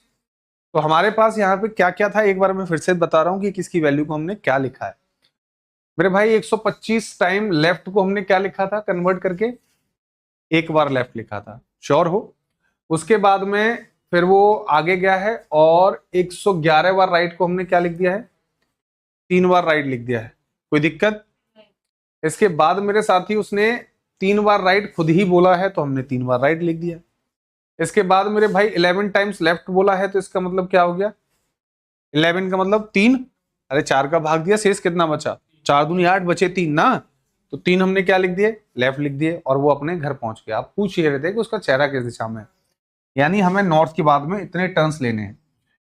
तो हमारे पास यहाँ पे क्या क्या था, एक बार मैं फिर से बता रहा हूँ कि किसकी वैल्यू को हमने क्या लिखा है। मेरे भाई 125 टाइम लेफ्ट को हमने क्या लिखा था कन्वर्ट करके? 1 बार लेफ्ट लिखा था, श्योर हो? उसके बाद में फिर वो आगे गया है और 111 बार राइट को हमने क्या लिख दिया है? 3 बार राइट लिख दिया है। कोई दिक्कत? इसके बाद मेरे साथी उसने 3 बार राइट खुद ही बोला है, तो हमने 3 बार राइट लिख दिया। इसके बाद मेरे भाई 11 टाइम्स लेफ्ट बोला है, तो इसका मतलब क्या हो गया? 11 का मतलब 3। अरे 4 का भाग दिया, शेष कितना बचा? 4 दूनी 8, बचे 3 ना। तो 3 हमने क्या लिख दिए? लेफ्ट लिख दिए, और वो अपने घर पहुंच गया। आप पूछ ही रहे थे कि उसका चेहरा किस दिशा में है, यानी हमें नॉर्थ के बाद में इतने टर्न्स लेने हैं।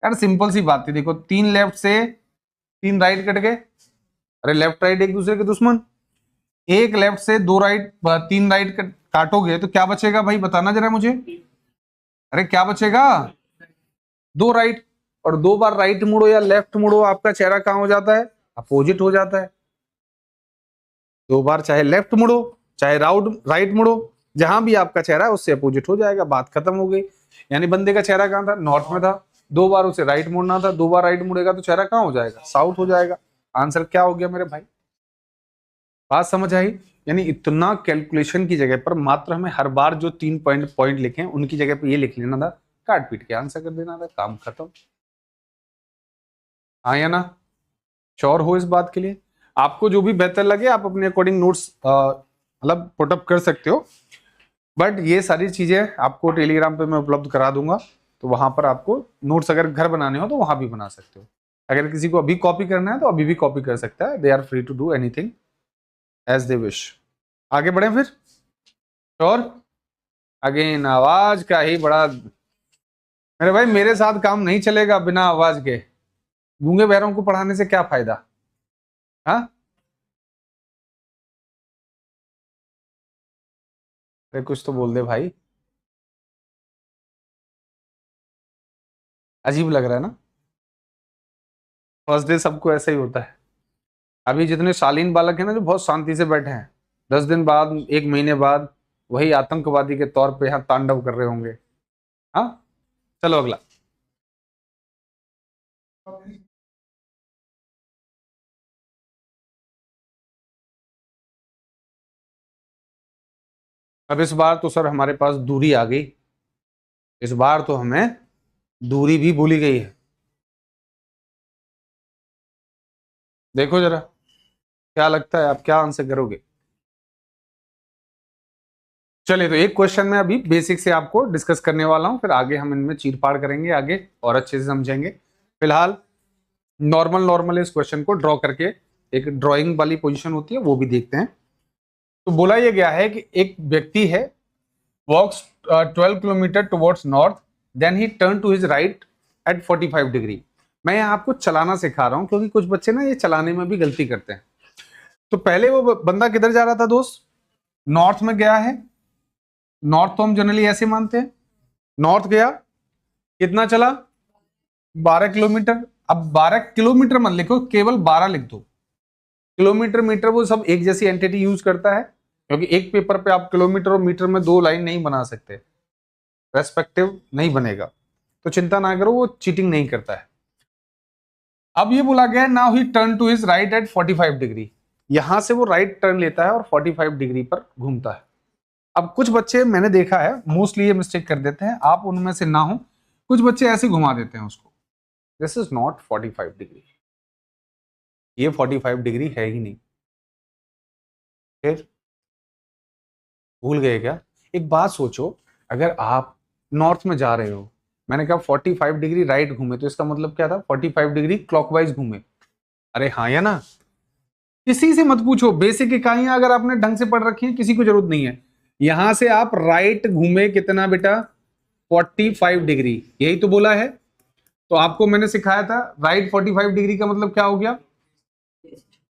यार सिंपल सी बात थी, देखो 3 लेफ्ट से 3 राइट कट गए। अरे लेफ्ट राइट एक दूसरे के दुश्मन। एक लेफ्ट से 2 राइट 3 राइट काटोगे तो क्या बचेगा भाई? बताना जरा मुझे। अरे क्या बचेगा? 2 राइट। और 2 बार राइट मुड़ो या लेफ्ट मुड़ो, आपका चेहरा कहां हो जाता है? अपोजिट हो जाता है। 2 बार चाहे लेफ्ट मुड़ो चाहे राइट मुड़ो, जहां भी आपका चेहरा है उससे अपोजिट हो जाएगा, बात खत्म हो गई। यानी बंदे का चेहरा कहां था? नॉर्थ में था। 2 बार उसे राइट मुड़ना था, 2 बार राइट मुड़ेगा तो चेहरा कहां हो जाएगा? साउथ हो जाएगा। आंसर क्या हो गया मेरे भाई? बात समझ आई? यानी इतना कैलकुलेशन की जगह पर मात्र हमें हर बार जो 3 पॉइंट लिखे उनकी जगह पर ये लिख लेना था, काट पीट के आंसर कर देना था, काम खत्म। हाँ या ना? श्योर हो इस बात के लिए? आपको जो भी बेहतर लगे आप अपने अकॉर्डिंग नोट्स मतलब पुटअप कर सकते हो, बट ये सारी चीजें आपको टेलीग्राम पे मैं उपलब्ध करा दूंगा, तो वहां पर आपको नोट्स अगर घर बनाने हो तो वहां भी बना सकते हो। अगर किसी को अभी कॉपी करना है तो अभी भी कॉपी कर सकता है, they are free to do anything as they wish. आगे बढ़े फिर। श्योर? अगेन आवाज का ही बड़ा, मेरे भाई मेरे साथ काम नहीं चलेगा बिना आवाज के। गूंगे बहरों को पढ़ाने से क्या फायदा? हाँ अरे कुछ तो बोल दे भाई, अजीब लग रहा है ना? फर्स्ट डे सबको ऐसा ही होता है। अभी जितने शालीन बालक हैं ना जो बहुत शांति से बैठे हैं, 10 दिन बाद 1 महीने बाद वही आतंकवादी के तौर पे यहाँ तांडव कर रहे होंगे। हाँ चलो अगला। अब इस बार तो सर हमारे पास दूरी आ गई, इस बार तो हमें दूरी भी भूली गई है। देखो जरा क्या लगता है, आप क्या आंसर करोगे? चलिए तो एक क्वेश्चन में अभी बेसिक से आपको डिस्कस करने वाला हूं, फिर आगे हम इनमें चीरफाड़ करेंगे आगे और अच्छे से समझेंगे। फिलहाल नॉर्मल इस क्वेश्चन को ड्रॉ करके, एक ड्राइंग वाली पोजीशन होती है वो भी देखते हैं। तो बोला यह गया है कि एक व्यक्ति है, walks 12 kilometre towards north, then he turn to his right at 45 degree. मैं यहाँ आपको चलाना सिखा रहा हूँ क्योंकि कुछ बच्चे ना ये चलाने में भी गलती करते हैं। तो पहले वो बंदा किधर जा रहा था दोस्त? नॉर्थ में गया है। नॉर्थ तो हम जनरली ऐसे मानते हैं, नॉर्थ गया, कितना चला, 12 किलोमीटर। अब 12 किलोमीटर मत लिखो, केवल 12 लिख दो। किलोमीटर मीटर वो सब एक जैसी एंटिटी यूज करता है, क्योंकि एक पेपर पे आप किलोमीटर और मीटर में दो लाइन नहीं बना सकते, रेस्पेक्टिव नहीं बनेगा, तो चिंता ना करो, वो चीटिंग नहीं करता है। अब ये बोला गया now he turn to his right at 45 degree, यहां से वो राइट टर्न लेता है और 45 डिग्री पर घूमता है। अब कुछ बच्चे मैंने देखा है मोस्टली ये मिस्टेक कर देते हैं, आप उनमें से ना हो, कुछ बच्चे ऐसे घुमा देते हैं उसको, दिस इज नॉट 45 डिग्री, ये 45 डिग्री है ही नहीं। फिर भूल गए क्या? एक बात सोचो, अगर आप नॉर्थ में जा रहे हो, मैंने कहा 45 डिग्री राइट घूमे, तो इसका मतलब क्या था, 45 डिग्री क्लॉकवाइज घूमे। अरे हाँ या ना? किसी से मत पूछो, बेसिक इकाइयां अगर आपने ढंग से पढ़ रखी है, किसी को जरूरत नहीं है। यहां से आप राइट घूमे कितना बेटा, 45 डिग्री, यही तो बोला है। तो आपको मैंने सिखाया था राइट 45 डिग्री का मतलब क्या हो गया,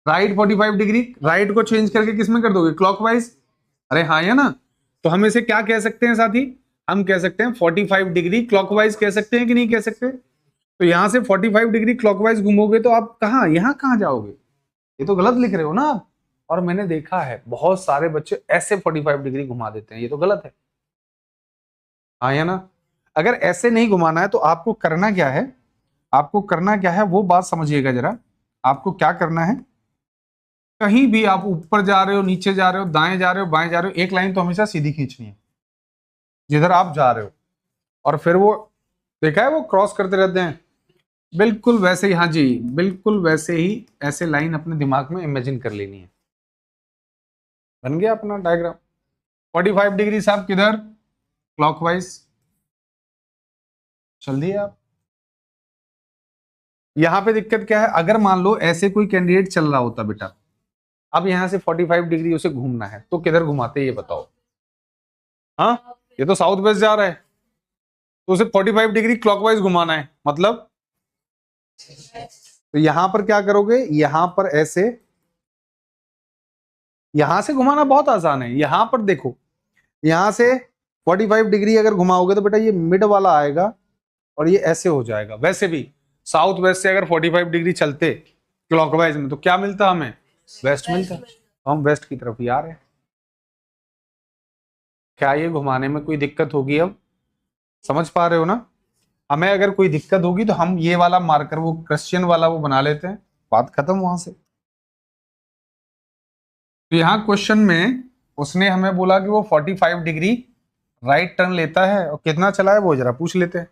राइट 45 डिग्री, राइट को चेंज करके किस में कर दोगे, क्लॉकवाइज। अरे हाँ या ना? तो हम इसे क्या कह सकते हैं साथी, हम कह सकते हैं 45 डिग्री क्लॉकवाइज कह सकते हैं कि नहीं कह सकते? तो यहां से 45 डिग्री क्लॉकवाइज घूमोगे तो आप कहां, यहां कहां जाओगे? ये तो गलत लिख रहे हो ना आप। और मैंने देखा है बहुत सारे बच्चे ऐसे 45 डिग्री घुमा देते हैं, ये तो गलत है। हाँ या ना? अगर ऐसे नहीं घुमाना है तो आपको करना क्या है, आपको करना क्या है वो बात समझिएगा जरा। आपको क्या करना है, कहीं भी आप ऊपर जा रहे हो, नीचे जा रहे हो, दाएं जा रहे हो, बाएं जा रहे हो, एक लाइन तो हमेशा सीधी खींचनी है जिधर आप जा रहे हो। और फिर वो देखा है वो क्रॉस करते रहते हैं, बिल्कुल वैसे ही, हाँ जी बिल्कुल वैसे ही, ऐसे लाइन अपने दिमाग में इमेजिन कर लेनी है। बन गया अपना डायग्राम। 45 डिग्री साहब किधर, क्लॉकवाइज चल दिए आप। यहां पे दिक्कत क्या है, अगर मान लो ऐसे कोई कैंडिडेट चल रहा होता बेटा, अब यहां से 45 डिग्री उसे घूमना है, तो किधर घुमाते ये बताओ? हाँ, ये तो साउथ वेस्ट जा रहा है, तो उसे 45 डिग्री क्लॉकवाइज घुमाना है, मतलब तो यहां पर क्या करोगे, यहां पर ऐसे, यहां से घुमाना बहुत आसान है। यहां पर देखो, यहां से 45 डिग्री अगर घुमाओगे तो बेटा ये मिड वाला आएगा और ये ऐसे हो जाएगा। वैसे भी साउथ वेस्ट से अगर 45 डिग्री चलते क्लॉकवाइज में तो क्या मिलता हमें, वेस्ट मिलता, तो हम वेस्ट की तरफ ही आ रहे हैं। क्या ये घुमाने में कोई दिक्कत होगी? अब समझ पा रहे हो ना? हमें अगर कोई दिक्कत होगी तो हम ये वाला मार्कर, वो क्रिश्चियन वाला वो बना लेते हैं, बात खत्म वहां से। तो यहाँ क्वेश्चन में उसने हमें बोला कि वो 45 डिग्री राइट टर्न लेता है और कितना चला है वो जरा पूछ लेते हैं।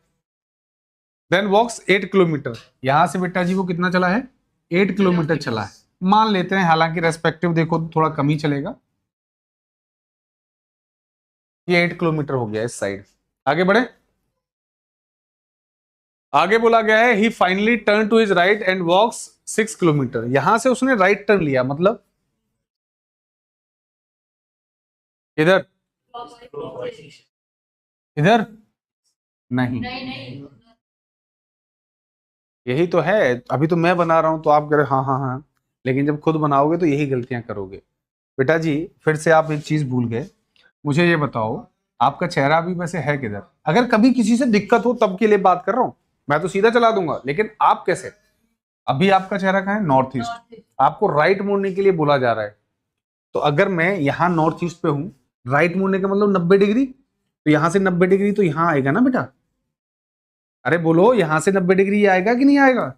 देन वॉक्स 8 किलोमीटर, यहां से बेटा जी वो कितना चला है, 8 किलोमीटर चला है, मान लेते हैं, हालांकि रेस्पेक्टिव देखो तो थोड़ा कम ही चलेगा। ये 8 किलोमीटर हो गया इस साइड। आगे बढ़े, आगे बोला गया है he finally turn to his right and walks 6 kilometre, यहां से उसने राइट टर्न लिया, मतलब इधर, इधर नहीं, यही तो है। अभी तो मैं बना रहा हूं तो आप कह रहे हाँ हाँ हाँ, लेकिन जब खुद बनाओगे तो यही गलतियां करोगे। बेटा जी फिर से आप एक चीज भूल गए, मुझे ये बताओ आपका चेहरा अभी वैसे है किधर? अगर कभी किसी से दिक्कत हो तब के लिए बात कर रहा हूं, मैं तो सीधा चला दूंगा, लेकिन आप कैसे, अभी आपका चेहरा कहाँ है, नॉर्थ ईस्ट, आपको राइट मोड़ने के लिए बोला जा रहा है। तो अगर मैं यहाँ नॉर्थ ईस्ट पे हूँ, राइट मोड़ने का मतलब 90 डिग्री, तो यहां से 90 डिग्री तो यहां आएगा ना बेटा? अरे बोलो, यहां से 90 डिग्री आएगा कि नहीं आएगा?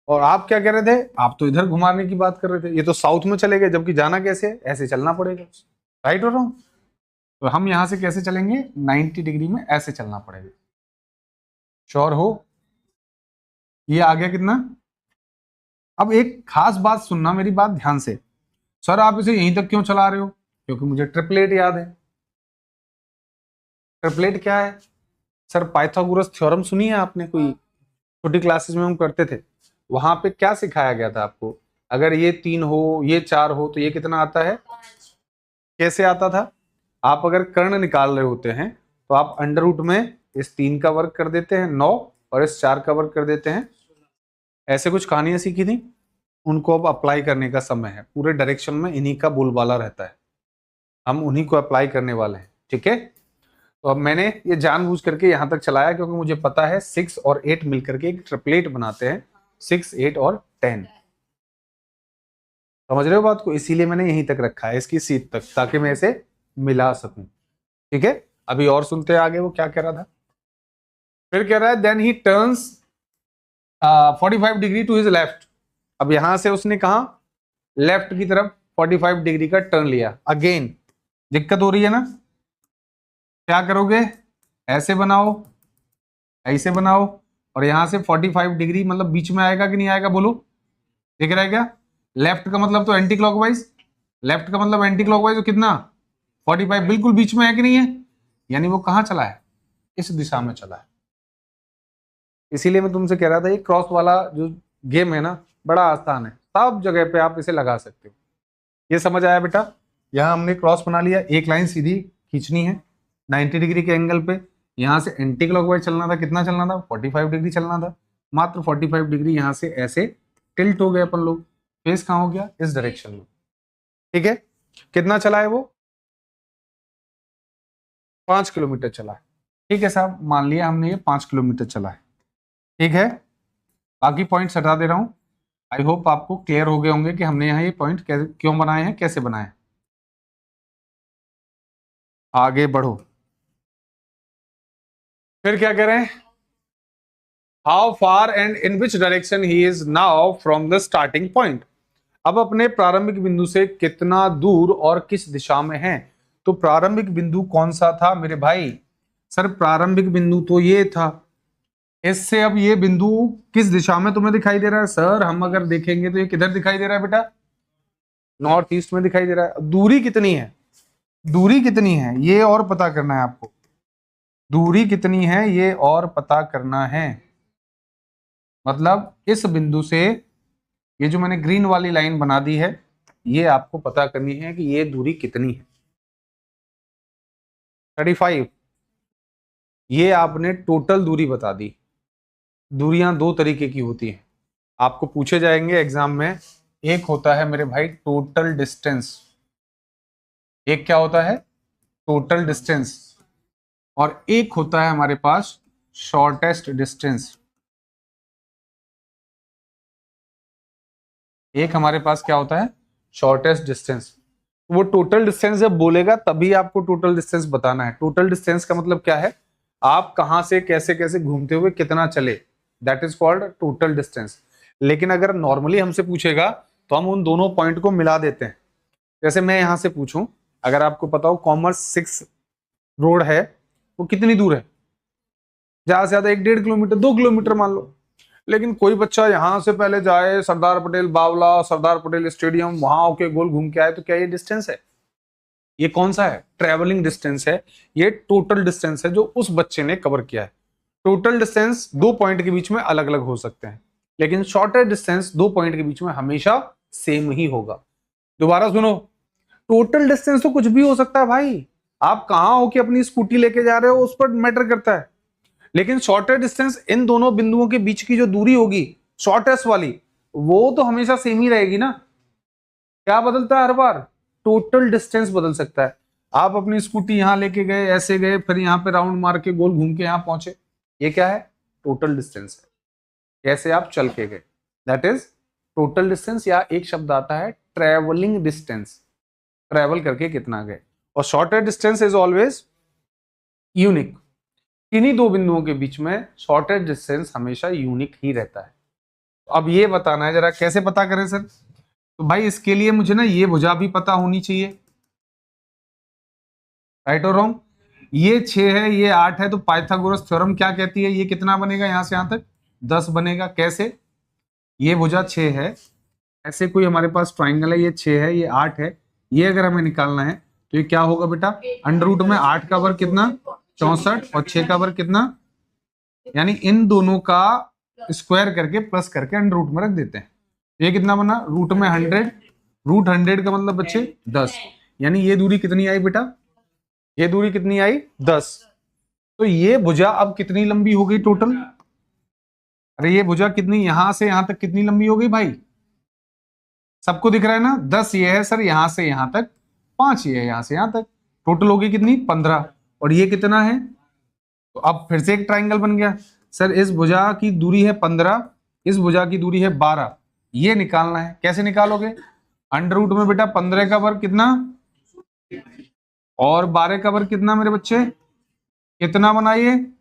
और आप क्या कह रहे थे, आप तो इधर घुमाने की बात कर रहे थे, ये तो साउथ में चले गए, जबकि जाना कैसे है, ऐसे चलना पड़ेगा। राइट हो रहा हूं? तो हम यहां से कैसे चलेंगे, 90 डिग्री में ऐसे चलना पड़ेगा। श्योर हो? ये आ गया कितना? अब एक खास बात सुनना मेरी बात ध्यान से, सर आप इसे यहीं तक क्यों चला रहे हो? क्योंकि मुझे ट्रिपलेट याद है। ट्रिपलेट क्या है सर? पाइथागोरस थ्योरम सुनी है आपने, कोई छोटी क्लासेस में हम करते थे, वहां पे क्या सिखाया गया था आपको, अगर ये 3 हो, ये 4 हो, तो ये कितना आता है, कैसे आता था? आप अगर कर्ण निकाल रहे होते हैं तो आप अंडर रूट में इस 3 का वर्ग कर देते हैं 9, और इस 4 का वर्ग कर देते हैं, ऐसे कुछ कहानियां सीखी थी, उनको अब अप्लाई करने का समय है। पूरे डायरेक्शन में इन्हीं का बोलबाला रहता है, हम उन्हीं को अप्लाई करने वाले हैं, ठीक है? तो अब मैंने ये जानबूझ करके यहां तक चलाया क्योंकि मुझे पता है 6 और 8 मिलकर के एक ट्रिपलेट बनाते हैं, 6, 8 और 10। समझ रहे हो बात को? इसीलिए मैंने यहीं तक रखा है, इसकी सीट तक, ताकि मैं इसे मिला सकूं। ठीक है, अभी और सुनते हैं आगे वो क्या कह रहा था। फिर कह रहा है then he turns 45 degree to his left. अब यहां से उसने कहा लेफ्ट की तरफ 45 डिग्री का टर्न लिया। अगेन दिक्कत हो रही है ना, क्या करोगे, ऐसे बनाओ, ऐसे बनाओ, और यहां से 45 डिग्री मतलब बीच में आएगा कि नहीं आएगा, बोलो, दिख रहा है क्या? लेफ्ट का मतलब तो एंटी क्लॉकवाइज, लेफ्ट का मतलब एंटी क्लॉकवाइज, तो कितना 45 बिल्कुल बीच में है कि नहीं है, यानी वो कहां चला है, इस दिशा में चला है। इसीलिए मैं तुमसे कह रहा था ये क्रॉस वाला जो गेम है ना बड़ा आसान है, सब जगह पे आप इसे लगा सकते हो। ये समझ आया बेटा? यहां हमने क्रॉस बना लिया, एक लाइन सीधी खींचनी है 90 डिग्री के एंगल पे, यहां से एंटी क्लॉकवाइज चलना था, कितना चलना था, 45 डिग्री चलना था, मात्र 45 डिग्री यहां से ऐसे टिल्ट हो गए अपन लोग, फेस कहां हो गया, इस डायरेक्शन में। ठीक है, कितना चला है वो, 5 किलोमीटर चला है। ठीक है साहब, मान लिया हमने ये 5 किलोमीटर चला है। ठीक है, बाकी पॉइंट्स हटा दे रहा हूं। आई होप आपको क्लियर हो गए होंगे कि हमने यहाँ ये पॉइंट क्यों बनाए हैं, कैसे बनाए हैं। आगे बढ़ो, फिर क्या कह रहे हैं, how far and in which direction he is now from the starting point. अब अपने प्रारंभिक बिंदु से कितना दूर और किस दिशा में है। तो प्रारंभिक बिंदु कौन सा था मेरे भाई, सर प्रारंभिक बिंदु तो ये था, इससे अब ये बिंदु किस दिशा में तुम्हें दिखाई दे रहा है, सर हम अगर देखेंगे तो ये किधर दिखाई दे रहा है बेटा, नॉर्थ ईस्ट में दिखाई दे रहा है। दूरी कितनी है, दूरी कितनी है ये और पता करना है आपको, दूरी कितनी है ये और पता करना है। मतलब इस बिंदु से ये जो मैंने ग्रीन वाली लाइन बना दी है, ये आपको पता करनी है कि ये दूरी कितनी है, 35। ये आपने टोटल दूरी बता दी। दूरियां दो तरीके की होती हैं, आपको पूछे जाएंगे एग्जाम में। एक होता है मेरे भाई टोटल डिस्टेंस, एक क्या होता है, टोटल डिस्टेंस, और एक होता है हमारे पास शॉर्टेस्ट डिस्टेंस। एक हमारे पास क्या होता है, शॉर्टेस्ट डिस्टेंस। वो टोटल डिस्टेंस जब बोलेगा तभी आपको टोटल डिस्टेंस बताना है। टोटल डिस्टेंस का मतलब क्या है, आप कहां से कैसे कैसे घूमते हुए कितना चले, that is called total distance. लेकिन अगर नॉर्मली हमसे पूछेगा तो हम उन दोनों पॉइंट को मिला देते हैं। जैसे मैं यहां से पूछूं, अगर आपको पता हो कॉमर्स 6 रोड है, वो कितनी दूर है, ज्यादा से ज्यादा 1-1.5 किलोमीटर, 2 किलोमीटर मान लो। लेकिन कोई बच्चा यहां से पहले जाए सरदार पटेल बावला, सरदार पटेल स्टेडियम, वहां होके गोल घूम के आए, तो क्या ये डिस्टेंस है, ये कौन सा है, ट्रेवलिंग डिस्टेंस है। ये टोटल डिस्टेंस है जो उस बच्चे ने कवर किया है। टोटल डिस्टेंस दो पॉइंट के बीच में अलग अलग हो सकते हैं, लेकिन शॉर्टर डिस्टेंस दो पॉइंट के बीच में हमेशा सेम ही होगा। दोबारा सुनो, टोटल डिस्टेंस तो कुछ भी हो सकता है भाई, आप कहां हो कि अपनी स्कूटी लेके जा रहे हो उस पर मैटर करता है। लेकिन शॉर्टर डिस्टेंस इन दोनों बिंदुओं के बीच की जो दूरी होगी शॉर्टेस्ट वाली, वो तो हमेशा सेम ही रहेगी ना। क्या बदलता है हर बार, टोटल डिस्टेंस बदल सकता है। आप अपनी स्कूटी यहां लेके गए, ऐसे गए, फिर यहां पे राउंड मार के गोल घूम के यहां पहुंचे, ये क्या है, टोटल डिस्टेंस है। कैसे आप चल के गए, दैट इज टोटल डिस्टेंस। या एक शब्द आता है ट्रेवलिंग डिस्टेंस, ट्रेवल करके कितना गए। और shorter distance is always unique. इन्हीं दो बिंदुओं के बीच में शॉर्टेस्ट डिस्टेंस हमेशा यूनिक ही रहता है। अब ये बताना है जरा कैसे पता करें सर, तो भाई इसके लिए मुझे ना ये भुजा भी पता होनी चाहिए, राइट और रॉन्ग। ये 6 है, ये 8 है, तो पाइथागोरस थ्योरम क्या कहती है, ये कितना बनेगा यहां से यहां तक, 10 बनेगा। कैसे, ये भुजा 6 है, ऐसे कोई हमारे पास ट्राइंगल है, ये 6 है, ये 8 है, ये अगर हमें निकालना है तो ये क्या होगा बेटा, अंडर रूट में 8 का वर्ग कितना, 64, और 6 का वर्ग कितना, यानी इन दोनों का स्क्वायर करके प्लस करके अंडर रूट में रख देते हैं। ये कितना बना, रूट में 100, रूट 100 का मतलब बच्चे 10, यानी ये दूरी कितनी आई बेटा, ये दूरी कितनी आई 10। तो ये भुजा अब कितनी लंबी हो गई टोटल, अरे ये भुजा कितनी, यहां से यहां तक कितनी लंबी हो गई भाई, सबको दिख रहा है ना, 10 ये है सर यहां से यहां तक, 5 ये है यहां से यहां तक, टोटल होगी कितनी 15। और ये कितना है, तो अब फिर से एक ट्राइंगल बन गया। सर इस भुजा की दूरी है 15, इस भुजा की दूरी है 12, ये निकालना है। कैसे निकालोगे? अंडर रूट में बेटा 15 का वर्ग कितना और 12 का वर्ग कितना मेरे बच्चे, कितना बनाइए,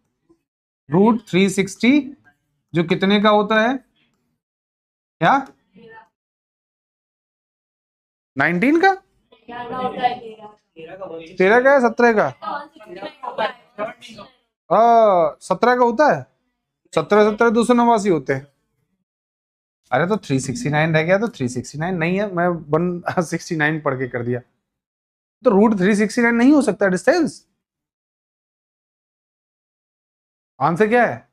√360, जो कितने का होता है, क्या 19 का, 13 का है, 17 का, 17 का होता है, 17 17 289 होते हैं। अरे तो 369 रह गया, तो 369 नहीं है, मैं 169 पढ़ के कर दिया, तो √369 नहीं हो सकता डिस्टेंस। आंसर क्या है?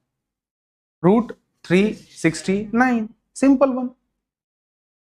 √369, सिंपल वन।